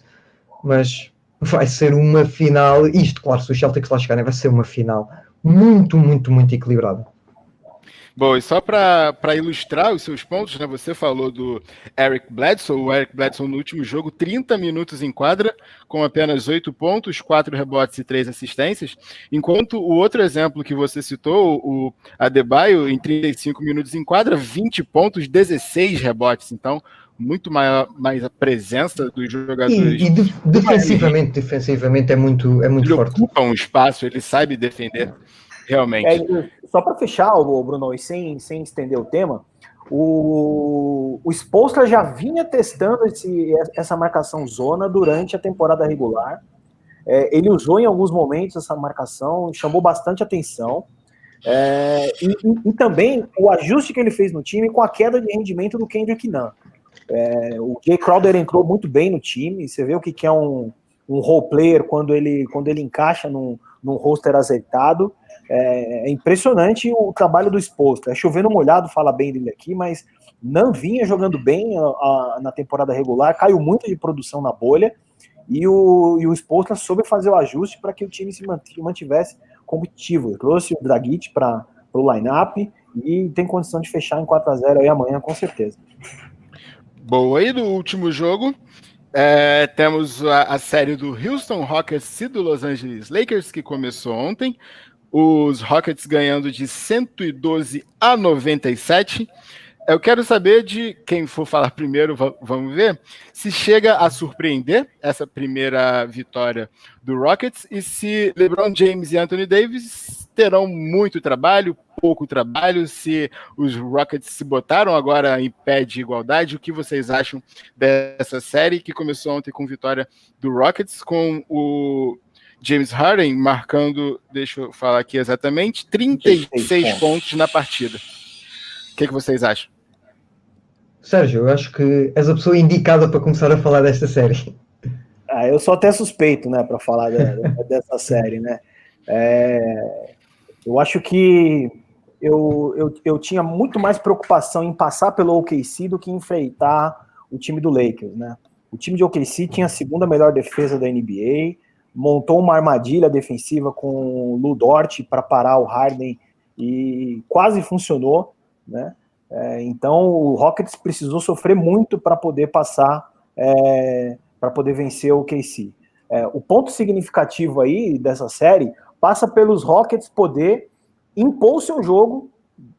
mas vai ser uma final, isto claro, se os Celtics lá chegarem, vai ser uma final muito equilibrada. Bom, e só para ilustrar os seus pontos, né? Você falou do Eric Bledsoe. O Eric Bledsoe no último jogo, 30 minutos em quadra, com apenas 8 pontos, 4 rebotes e 3 assistências. Enquanto o outro exemplo que você citou, o Adebayo, em 35 minutos em quadra, 20 pontos, 16 rebotes. Então, muito mais a presença dos jogadores. E defensivamente é muito forte. Ele ocupa um espaço, ele sabe defender. realmente. Só para fechar, Bruno, e sem estender o tema, o Spoelstra já vinha testando essa marcação zona durante a temporada regular. Ele usou em alguns momentos essa marcação, chamou bastante atenção. E também o ajuste que ele fez no time com a queda de rendimento do Kendrick Nunn. O Jay Crowder entrou muito bem no time. Você vê o que é um role player quando ele encaixa num roster azeitado. É impressionante o trabalho do Spoelstra. Chovendo molhado, fala bem dele aqui, mas não vinha jogando bem na temporada regular, caiu muito de produção na bolha, e o Spoelstra soube fazer o ajuste para que o time se mantivesse competitivo. Eu trouxe o Dragic para o line-up e tem condição de fechar em 4-0 aí amanhã, com certeza. Boa, e do último jogo, temos a série do Houston Rockets e do Los Angeles Lakers, que começou ontem. Os Rockets ganhando de 112-97. Eu quero saber de quem for falar primeiro, vamos ver, se chega a surpreender essa primeira vitória do Rockets e se LeBron James e Anthony Davis terão muito trabalho, pouco trabalho, se os Rockets se botaram agora em pé de igualdade. O que vocês acham dessa série que começou ontem com vitória do Rockets, com o James Harden marcando, deixa eu falar aqui exatamente, 36 pontos na partida. O que vocês acham? Sérgio, eu acho que és a pessoa indicada para começar a falar desta série. Eu sou até suspeito, né, para falar dessa série, né? Eu acho que eu tinha muito mais preocupação em passar pelo OKC do que enfrentar o time do Lakers, né? O time de OKC tinha a segunda melhor defesa da NBA, montou uma armadilha defensiva com o Lu Dort para parar o Harden e quase funcionou, né? Então o Rockets precisou sofrer muito para poder passar, para poder vencer o OKC. O ponto significativo aí dessa série passa pelos Rockets poder impor o seu jogo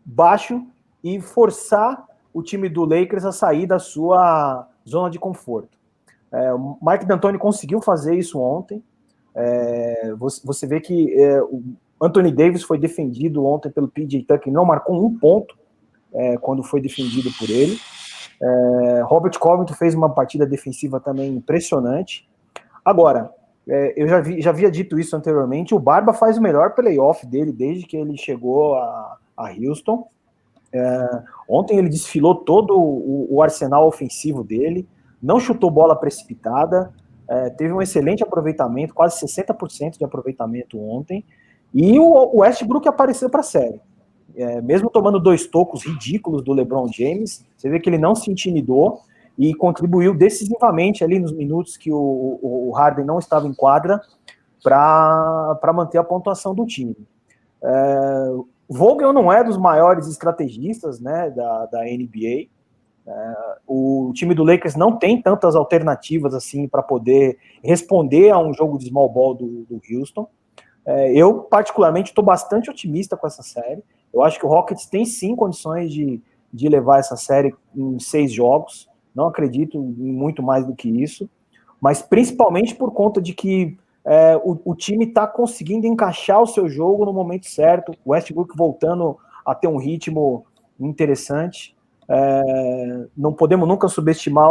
baixo e forçar o time do Lakers a sair da sua zona de conforto. O Mike D'Antoni conseguiu fazer isso ontem. Você vê que o Anthony Davis foi defendido ontem pelo PJ Tucker, não marcou um ponto quando foi defendido por ele. Robert Covington fez uma partida defensiva também impressionante. Agora, eu já havia dito isso anteriormente, o Barba faz o melhor playoff dele desde que ele chegou a Houston. Ontem ele desfilou todo o arsenal ofensivo dele, não chutou bola precipitada, teve um excelente aproveitamento, quase 60% de aproveitamento ontem, e o Westbrook apareceu para a série. Mesmo tomando 2 tocos ridículos do LeBron James, você vê que ele não se intimidou e contribuiu decisivamente ali nos minutos que o Harden não estava em quadra para manter a pontuação do time. Vogel não é dos maiores estrategistas, né, da NBA. O time do Lakers não tem tantas alternativas assim para poder responder a um jogo de small ball do Houston. Eu, particularmente, estou bastante otimista com essa série. Eu acho que o Rockets tem sim condições de levar essa série em 6 jogos. Não acredito em muito mais do que isso. Mas principalmente por conta de que o time está conseguindo encaixar o seu jogo no momento certo. O Westbrook voltando a ter um ritmo interessante. Não podemos nunca subestimar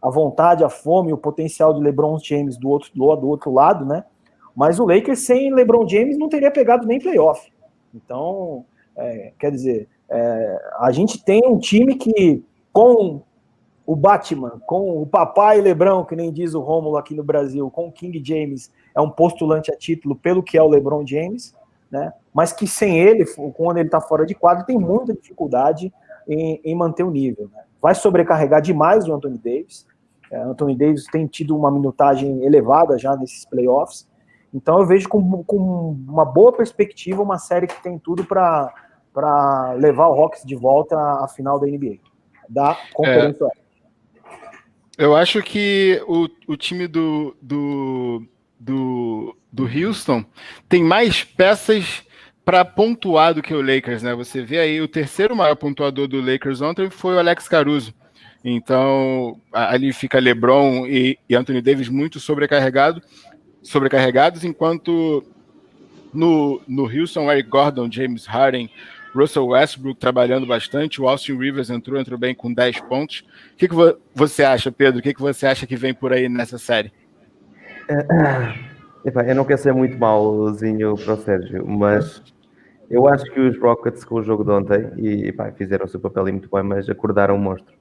a vontade, a fome, o potencial de LeBron James do outro lado, né? Mas o Lakers sem LeBron James não teria pegado nem playoff. Então, quer dizer, a gente tem um time que, com o Batman, com o papai LeBron, que nem diz o Rômulo aqui no Brasil, com o King James, é um postulante a título pelo que é o LeBron James, né? Mas que sem ele, quando ele está fora de quadro, tem muita dificuldade em manter o nível, né? Vai sobrecarregar demais o Anthony Davis. Anthony Davis tem tido uma minutagem elevada já nesses playoffs. Então eu vejo com uma boa perspectiva uma série que tem tudo para levar o Rockets de volta à final da NBA, da Conferência Oeste. Eu acho que o time do Houston tem mais peças para pontuar do que o Lakers, né? Você vê aí o terceiro maior pontuador do Lakers ontem foi o Alex Caruso. Então ali fica LeBron e Anthony Davis muito sobrecarregados, enquanto No Houston, Eric Gordon, James Harden, Russell Westbrook trabalhando bastante, o Austin Rivers entrou bem com 10 pontos. O que você acha, Pedro? O que você acha que vem por aí nessa série? Eu não quero ser muito mauzinho para o Sérgio, mas eu acho que os Rockets com o jogo de ontem, fizeram o seu papel muito bem, mas acordaram um monstro.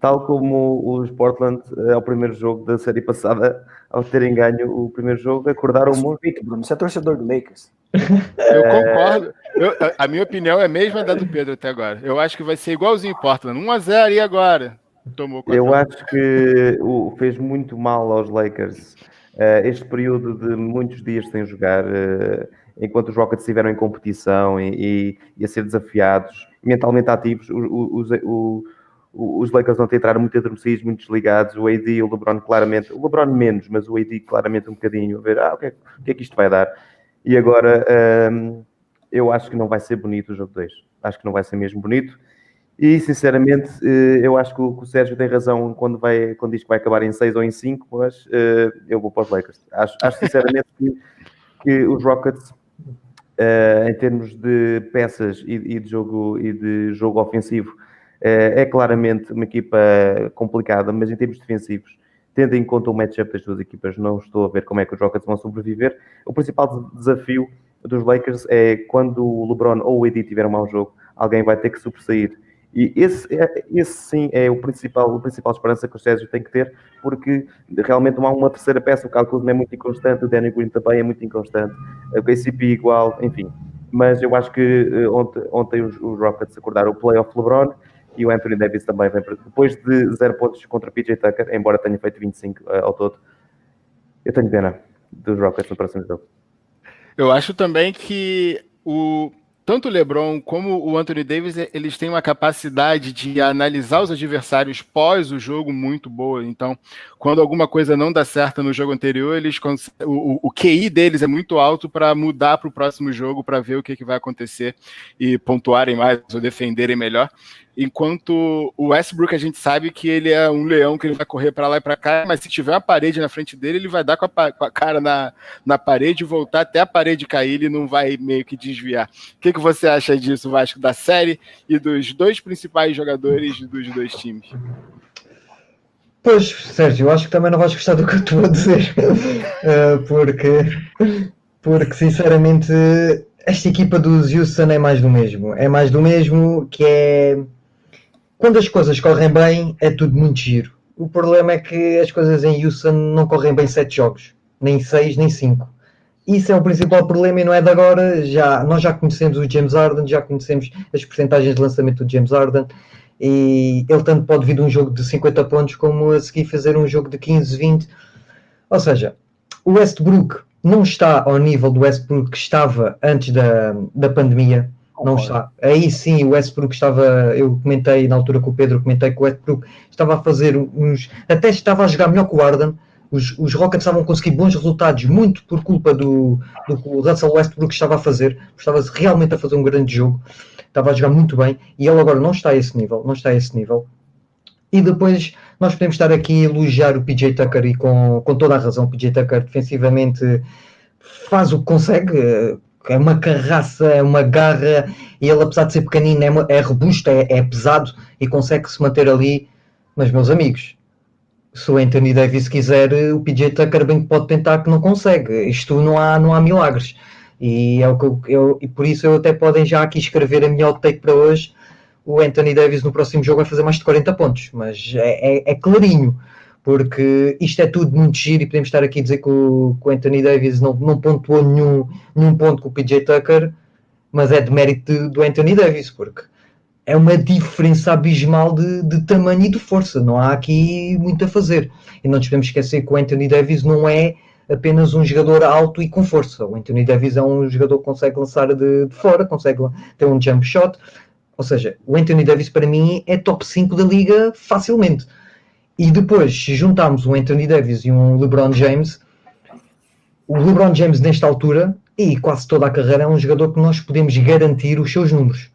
Tal como os Portland, ao primeiro jogo da série passada, ao terem ganho o primeiro jogo, acordaram um monstro. Bruno, você é torcedor do Lakers. Eu concordo. A minha opinião é a mesma da do Pedro até agora. Eu acho que vai ser igualzinho Portland. 1-0 e agora? Tomou 4. Eu acho que fez muito mal aos Lakers este período de muitos dias sem jogar, enquanto os Rockets estiveram em competição e a ser desafiados, mentalmente ativos. Os Lakers não entraram muito adormecidos, muito desligados. O AD e o LeBron claramente, o LeBron menos, mas o AD claramente um bocadinho a ver o que é que isto vai dar. E agora eu acho que não vai ser bonito o jogo 2. Acho que não vai ser mesmo bonito. E sinceramente eu acho que o Sérgio tem razão quando diz que vai acabar em 6 ou em 5, mas eu vou para os Lakers. Acho sinceramente que os Rockets, em termos de peças e de jogo ofensivo, é claramente uma equipa complicada, mas em termos defensivos, tendo em conta o matchup das duas equipas, não estou a ver como é que os Rockets vão sobreviver. O principal desafio dos Lakers é quando o LeBron ou o AD tiver um mau jogo, alguém vai ter que sobressair. E esse sim é a principal esperança que o Sérgio tem que ter, porque realmente não há uma terceira peça. O Kyle Kuzma é muito inconstante, o Danny Green também é muito inconstante, o KCP igual, enfim. Mas eu acho que ontem os Rockets acordaram o playoff LeBron e o Anthony Davis também vem depois de 0 pontos contra PJ Tucker, embora tenha feito 25 ao todo. Eu tenho pena dos Rockets no próximo jogo. Eu acho também que tanto o LeBron como o Anthony Davis, eles têm uma capacidade de analisar os adversários pós o jogo muito boa. Então, quando alguma coisa não dá certo no jogo anterior, o QI deles é muito alto para mudar para o próximo jogo, para ver o que vai acontecer e pontuarem mais ou defenderem melhor. Enquanto o Westbrook, a gente sabe que ele é um leão, que ele vai correr para lá e para cá, mas se tiver uma parede na frente dele, ele vai dar com a cara na parede, voltar até a parede cair, ele não vai meio que desviar. O que você acha disso, Vasco, da série e dos dois principais jogadores dos dois times? Pois, Sérgio, eu acho que também não vais gostar do que eu estou a dizer, porque sinceramente esta equipa dos Houston é mais do mesmo. É mais do mesmo, que é... Quando as coisas correm bem, é tudo muito giro. O problema é que as coisas em Houston não correm bem 7 jogos. Nem 6, nem 5. Isso é o principal problema e não é de agora. Nós já conhecemos o James Harden, já conhecemos as percentagens de lançamento do James Harden. E ele tanto pode vir de um jogo de 50 pontos como a seguir fazer um jogo de 15, 20. Ou seja, o Westbrook não está ao nível do Westbrook que estava antes da pandemia. Não está. Aí sim, o Westbrook estava, eu comentei na altura com o Pedro, comentei que o Westbrook estava a fazer até estava a jogar melhor que o Harden. Os Rockets estavam a conseguir bons resultados, muito por culpa do que o Russell Westbrook estava a fazer. Estava realmente a fazer um grande jogo. Estava a jogar muito bem. E ele agora não está a esse nível. E depois nós podemos estar aqui a elogiar o PJ Tucker e com toda a razão. O PJ Tucker defensivamente faz o que consegue. É uma carraça, é uma garra, e ele, apesar de ser pequenino, é robusto, é pesado e consegue se manter ali. Mas, meus amigos, se o Anthony Davis quiser, o PJ Tucker bem pode tentar, que não consegue. Isto não há milagres. E é o que e por isso eu até podem já aqui escrever a minha hot take para hoje. O Anthony Davis no próximo jogo vai fazer mais de 40 pontos, mas é clarinho. Porque isto é tudo muito giro e podemos estar aqui a dizer que o Anthony Davis não pontuou nenhum ponto com o PJ Tucker, mas é de mérito do Anthony Davis, porque é uma diferença abismal de tamanho e de força, não há aqui muito a fazer. E não nos podemos esquecer que o Anthony Davis não é apenas um jogador alto e com força. O Anthony Davis é um jogador que consegue lançar de fora, consegue ter um jump shot, ou seja, o Anthony Davis para mim é top 5 da liga facilmente. E depois, se juntarmos um Anthony Davis e um LeBron James, o LeBron James nesta altura, e quase toda a carreira, é um jogador que nós podemos garantir os seus números.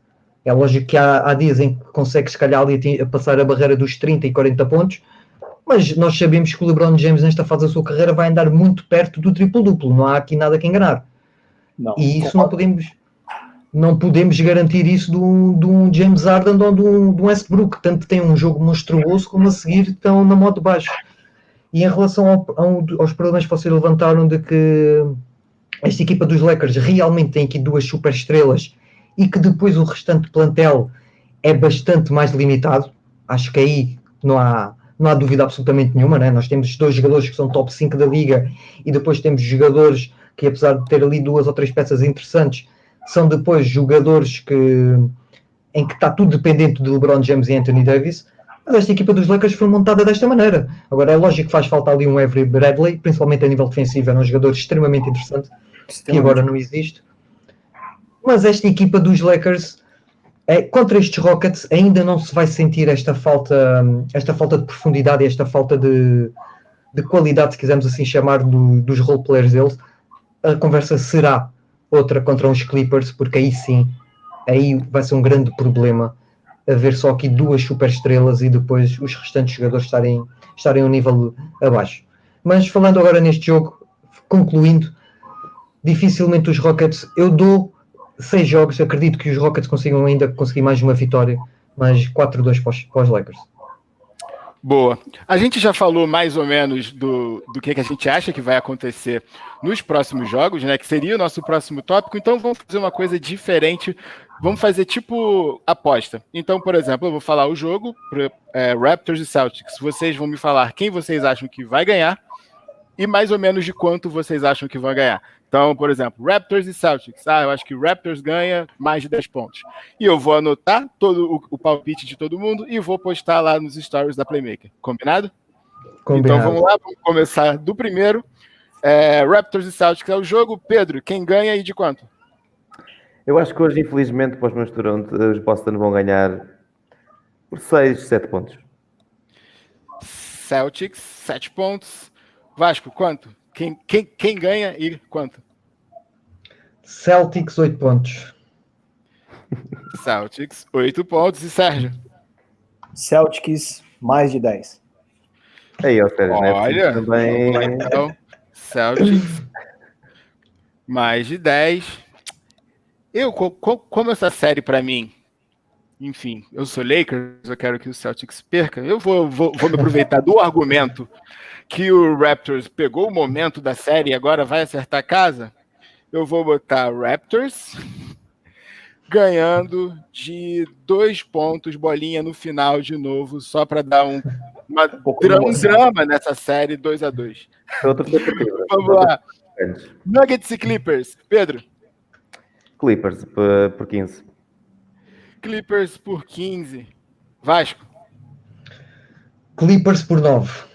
É lógico que há dias em que consegue, se calhar, ali passar a barreira dos 30 e 40 pontos, mas nós sabemos que o LeBron James nesta fase da sua carreira vai andar muito perto do triplo-duplo, não há aqui nada que enganar. Não. E isso não podemos garantir isso de um James Harden ou de um Westbrook. Tanto tem um jogo monstruoso como a seguir estão na moto de baixo. E em relação aos problemas que vocês levantaram de que esta equipa dos Lakers realmente tem aqui duas super estrelas e que depois o restante plantel é bastante mais limitado, acho que aí não há dúvida absolutamente nenhuma, né? Nós temos dois jogadores que são top 5 da liga e depois temos jogadores que, apesar de ter ali duas ou três peças interessantes, são depois jogadores em que está tudo dependente de LeBron James e Anthony Davis. Mas esta equipa dos Lakers foi montada desta maneira. Agora, é lógico que faz falta ali um Avery Bradley, principalmente a nível defensivo, é um jogador extremamente interessante, que agora não existe. Mas esta equipa dos Lakers, contra estes Rockets, ainda não se vai sentir esta falta de profundidade e esta falta de qualidade, se quisermos assim chamar, dos role players deles. A conversa será outra contra uns Clippers, porque aí sim, aí vai ser um grande problema haver só aqui duas super estrelas e depois os restantes jogadores estarem um nível abaixo. Mas falando agora neste jogo, concluindo, dificilmente os Rockets, eu dou 6 jogos, acredito que os Rockets consigam ainda conseguir mais uma vitória, mas 4-2 para os Lakers. Boa. A gente já falou mais ou menos do que a gente acha que vai acontecer nos próximos jogos, né? Que seria o nosso próximo tópico. Então vamos fazer uma coisa diferente. Vamos fazer tipo aposta. Então, por exemplo, eu vou falar o jogo, Raptors e Celtics. Vocês vão me falar quem vocês acham que vai ganhar e mais ou menos de quanto vocês acham que vão ganhar. Então, por exemplo, Raptors e Celtics. Eu acho que o Raptors ganha mais de 10 pontos. E eu vou anotar todo o palpite de todo mundo e vou postar lá nos stories da Playmaker. Combinado? Então vamos lá, vamos começar do primeiro. Raptors e Celtics é o jogo. Pedro, quem ganha e de quanto? Eu acho que hoje, infelizmente, para os meus Toronto, os Boston vão ganhar por 6, 7 pontos. Celtics, 7 pontos. Vasco, quanto? Quem ganha e quanto? Celtics, 8 pontos. Celtics, 8 pontos. E Sérgio? Celtics, mais de 10. Aí, ó, Sérgio, olha, né? Também... então, Celtics, mais de 10. Como essa série para mim, enfim, eu sou Lakers, eu quero que o Celtics perca, eu vou me aproveitar do argumento que o Raptors pegou o momento da série e agora vai acertar a casa. Eu vou botar Raptors ganhando de 2 pontos, bolinha no final de novo, só para dar um drama nessa série, 2-2. Vamos lá. Nuggets e Clippers. Pedro? Clippers por 15. Clippers por 15. Vasco? Clippers por 9.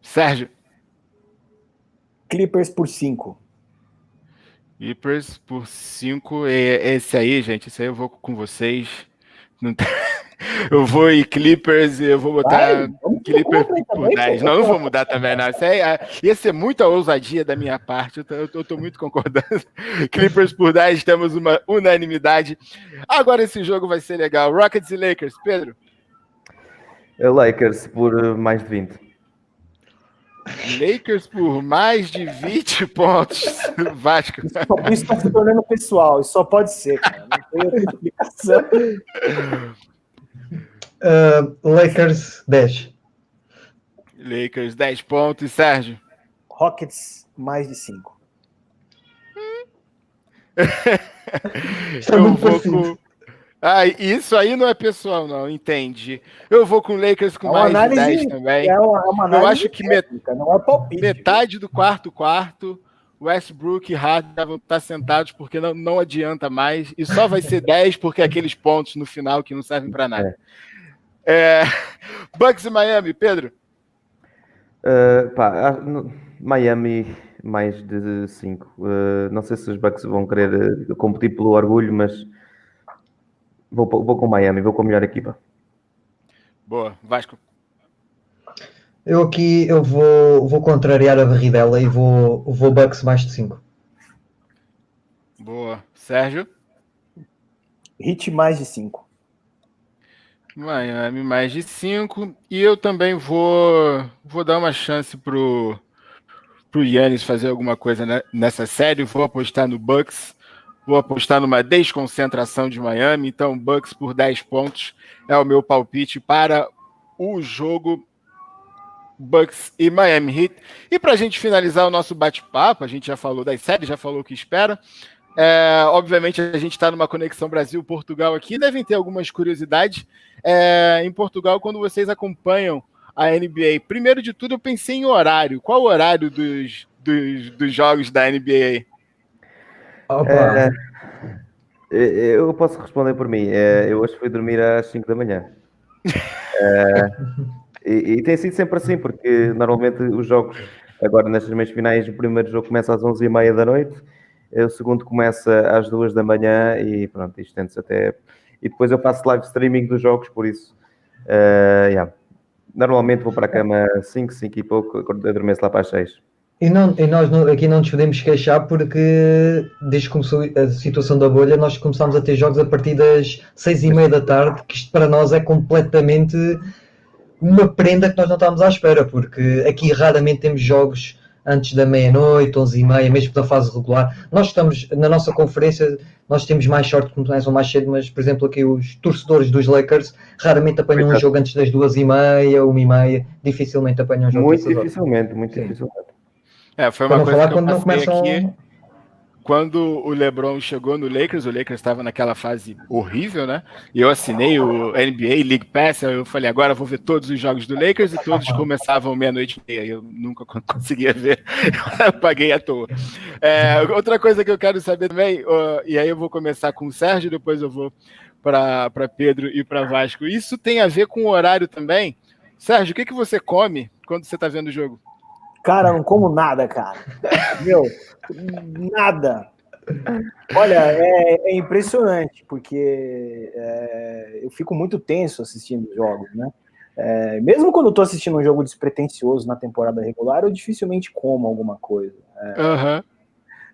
Sérgio? Clippers por 5. Clippers por 5. Esse aí, gente, esse aí eu vou com vocês. Eu vou em Clippers e eu vou botar Clippers por 10. Não vou mudar também, não. Isso aí ia ser muita ousadia da minha parte. Eu tô muito concordando. Clippers por 10, temos uma unanimidade. Agora esse jogo vai ser legal. Rockets e Lakers. Pedro? Lakers por mais de 20. Lakers por mais de 20 pontos. Vasco. Isso está se tornando pessoal. Isso só pode ser, cara. Não tem outra explicação. Lakers 10. Lakers 10 pontos. E Sérgio? Rockets mais de 5. Eu vou com... isso aí não é pessoal, não, entendi. Eu vou com o Lakers com mais de 10 também. Eu acho que técnica, não é palpite, metade do quarto, Westbrook e Harden vão estar sentados porque não adianta mais. E só vai ser 10 porque aqueles pontos no final que não servem para nada. Bucks e Miami, Pedro? Miami mais de 5. Não sei se os Bucks vão querer competir pelo orgulho, mas vou com Miami, vou com a melhor equipa. Boa. Vasco? Eu vou contrariar a barridela e vou Bucks mais de 5. Boa. Sérgio? Heat mais de 5. Miami mais de 5. E eu também vou dar uma chance pro pro Giannis fazer alguma coisa nessa série. Vou apostar no Bucks. Vou apostar numa desconcentração de Miami. Então, Bucks por 10 pontos é o meu palpite para o jogo Bucks e Miami Heat. E para a gente finalizar o nosso bate-papo, a gente já falou das séries, já falou o que espera. Obviamente, a gente está numa conexão Brasil-Portugal aqui. Devem ter algumas curiosidades. Em Portugal, quando vocês acompanham a NBA, primeiro de tudo, eu pensei em horário. Qual o horário dos jogos da NBA? Eu posso responder por mim. Eu hoje fui dormir às 5 da manhã. E tem sido sempre assim, porque normalmente os jogos, agora nestas meias finais, o primeiro jogo começa às 11h30 da noite, o segundo começa às 2 da manhã e pronto, isto tende-se até... E depois eu faço live streaming dos jogos, por isso, normalmente vou para a cama às 5 e pouco, adormeço lá para as 6. E nós aqui não nos podemos queixar porque desde que começou a situação da bolha nós começámos a ter jogos a partir das 6h30 da tarde, que isto para nós é completamente uma prenda que nós não estávamos à espera, porque aqui raramente temos jogos antes da meia-noite, 11h30, mesmo da fase regular. Nós estamos, na nossa conferência, nós temos mais sorte que começam mais cedo, mas, por exemplo, aqui os torcedores dos Lakers raramente apanham um jogo antes das 2h30, 1h30, dificilmente apanham um jogo. Muito dificilmente. Foi uma coisa que eu quando passei aqui. Quando o LeBron chegou no Lakers, o Lakers estava naquela fase horrível, né? E eu assinei o NBA League Pass, eu falei, agora eu vou ver todos os jogos do Lakers, e todos começavam 00:30, eu nunca conseguia ver, eu paguei à toa. Outra coisa que eu quero saber também, e aí eu vou começar com o Sérgio, depois eu vou para Pedro e para Vasco. Isso tem a ver com o horário também. Sérgio, o que você come quando você está vendo o jogo? Cara, eu não como nada, cara. Meu, nada. Olha, é impressionante, porque eu fico muito tenso assistindo os jogos, né? Mesmo quando eu tô assistindo um jogo despretensioso na temporada regular, eu dificilmente como alguma coisa.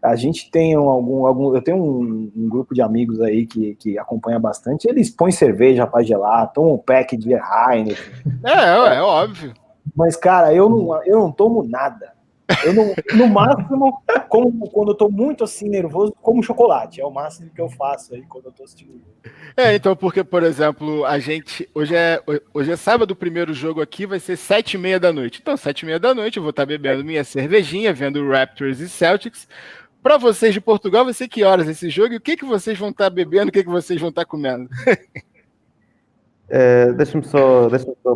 A gente tem eu tenho um grupo de amigos aí que acompanha bastante, eles põem cerveja para gelar, tomam um pack de Heineken. É óbvio. Mas, cara, eu não tomo nada. Eu não, no máximo, quando eu tô muito assim nervoso, como chocolate. É o máximo que eu faço aí quando eu tô assistindo. Então, porque, por exemplo, a gente. Hoje é sábado, o primeiro jogo aqui vai ser 7h30 da noite. Então, 7h30 da noite, eu vou estar bebendo minha cervejinha, vendo Raptors e Celtics. Para vocês de Portugal, vai ser que horas esse jogo? E o que vocês vão estar bebendo? O que vocês vão estar comendo? Deixa-me só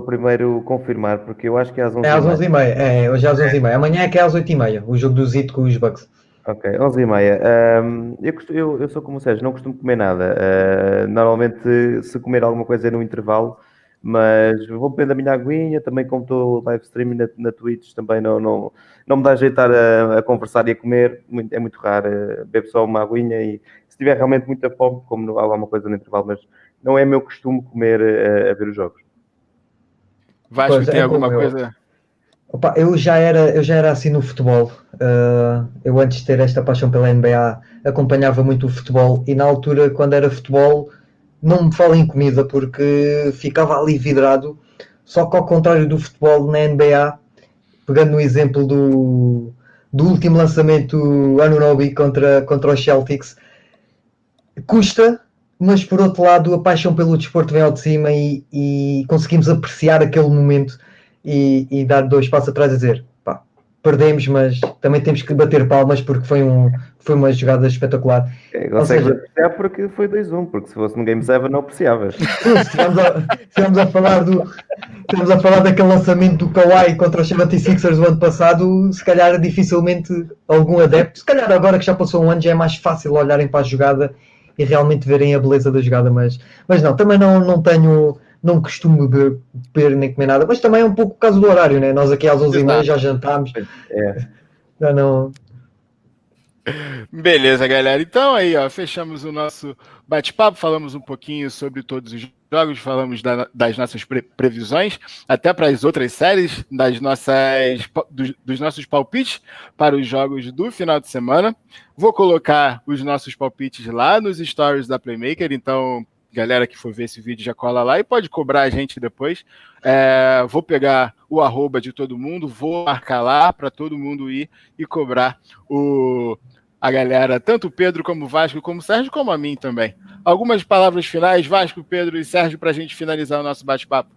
primeiro confirmar, porque eu acho que é às 11h30. É às 11h30, hoje é às 11h30. Amanhã é que é às 8h30, o jogo do Zito com os Bucks. Ok, 11h30. Eu sou como o Sérgio, não costumo comer nada. Normalmente, se comer alguma coisa é no intervalo, mas vou bebendo a minha aguinha, também como estou live streaming na Twitch, também não me dá jeito a conversar e a comer, é muito raro. Bebo só uma aguinha e se tiver realmente muita fome, como alguma coisa no intervalo, mas não é meu costume comer a ver os jogos. Vasco, tem alguma coisa? Opa, eu já era assim no futebol. Eu antes de ter esta paixão pela NBA acompanhava muito o futebol e na altura, quando era futebol, não me fala em comida porque ficava ali vidrado. Só que ao contrário do futebol na NBA, pegando no exemplo do último lançamento Anunoby contra os Celtics, custa, mas por outro lado a paixão pelo desporto vem ao de cima e conseguimos apreciar aquele momento e dar 2 passos atrás a dizer, pá, perdemos, mas também temos que bater palmas porque foi uma jogada espetacular. Consegues apreciar porque foi 2-1, porque se fosse no Game 7 não apreciavas. Estivemos a falar daquele lançamento do Kawhi contra os 76ers o ano passado, se calhar dificilmente algum adepto, se calhar agora que já passou um ano já é mais fácil olharem para a jogada e realmente verem a beleza da jogada, mas não, também não costumo beber nem comer nada, mas também é um pouco por causa do horário, né? Nós aqui às 11h30 já jantámos. Já não... Beleza, galera. Então aí, fechamos o nosso bate-papo, falamos um pouquinho sobre todos os jogos, falamos das nossas previsões, até para as outras séries, dos nossos palpites para os jogos do final de semana. Vou colocar os nossos palpites lá nos stories da Playmaker, então galera que for ver esse vídeo já cola lá e pode cobrar a gente depois. Vou pegar o @ de todo mundo, vou marcar lá para todo mundo ir e cobrar a galera, tanto o Pedro como o Vasco, como o Sérgio, como a mim também. Algumas palavras finais, Vasco, Pedro e Sérgio, para a gente finalizar o nosso bate-papo.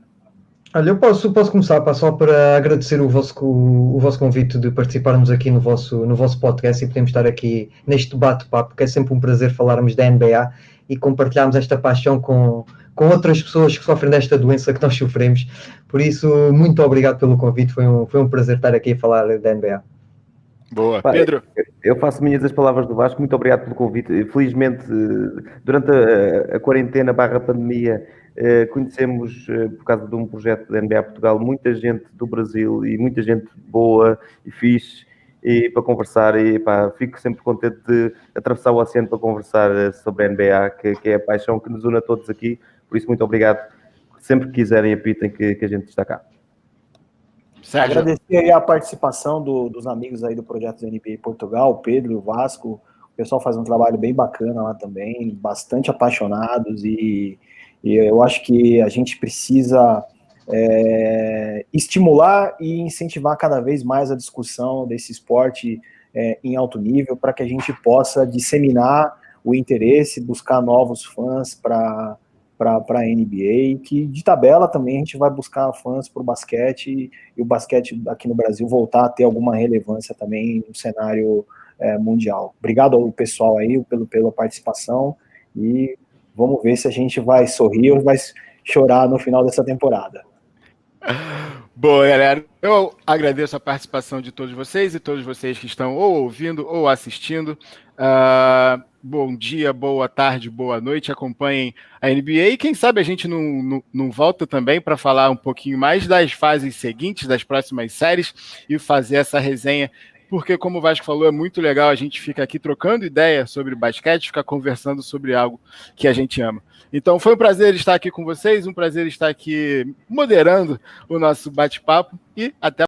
Olha, eu posso começar, pá, só para agradecer o vosso convite de participarmos aqui no vosso podcast e podemos estar aqui neste bate-papo, porque é sempre um prazer falarmos da NBA e compartilharmos esta paixão com outras pessoas que sofrem desta doença que nós sofremos. Por isso, muito obrigado pelo convite, foi um prazer estar aqui a falar da NBA. Boa. Pedro? Eu faço minhas as palavras do Vasco, muito obrigado pelo convite. Felizmente, durante a quarentena / pandemia, conhecemos, por causa de um projeto da NBA Portugal, muita gente do Brasil e muita gente boa e fixe e para conversar, e fico sempre contente de atravessar o oceano para conversar sobre a NBA, que é a paixão que nos une a todos aqui. Por isso, muito obrigado. Sempre que quiserem, apitem que a gente está cá. Sérgio. Agradecer aí a participação dos amigos aí do projeto da NBA Portugal, o Pedro, o Vasco. O pessoal faz um trabalho bem bacana lá também, bastante apaixonados, e eu acho que a gente precisa estimular e incentivar cada vez mais a discussão desse esporte em alto nível, para que a gente possa disseminar o interesse, buscar novos fãs para a NBA, que de tabela também a gente vai buscar fãs para o basquete, e o basquete aqui no Brasil voltar a ter alguma relevância também no cenário mundial. Obrigado ao pessoal aí pela participação, e vamos ver se a gente vai sorrir ou vai chorar no final dessa temporada. Boa, galera. Eu agradeço a participação de todos vocês e todos vocês que estão ou ouvindo ou assistindo. Bom dia, boa tarde, boa noite. Acompanhem a NBA e quem sabe a gente não volta também para falar um pouquinho mais das fases seguintes, das próximas séries, e fazer essa resenha, porque, como o Vasco falou, é muito legal a gente fica aqui trocando ideia sobre basquete, ficar conversando sobre algo que a gente ama. Então, foi um prazer estar aqui com vocês, um prazer estar aqui moderando o nosso bate-papo, e até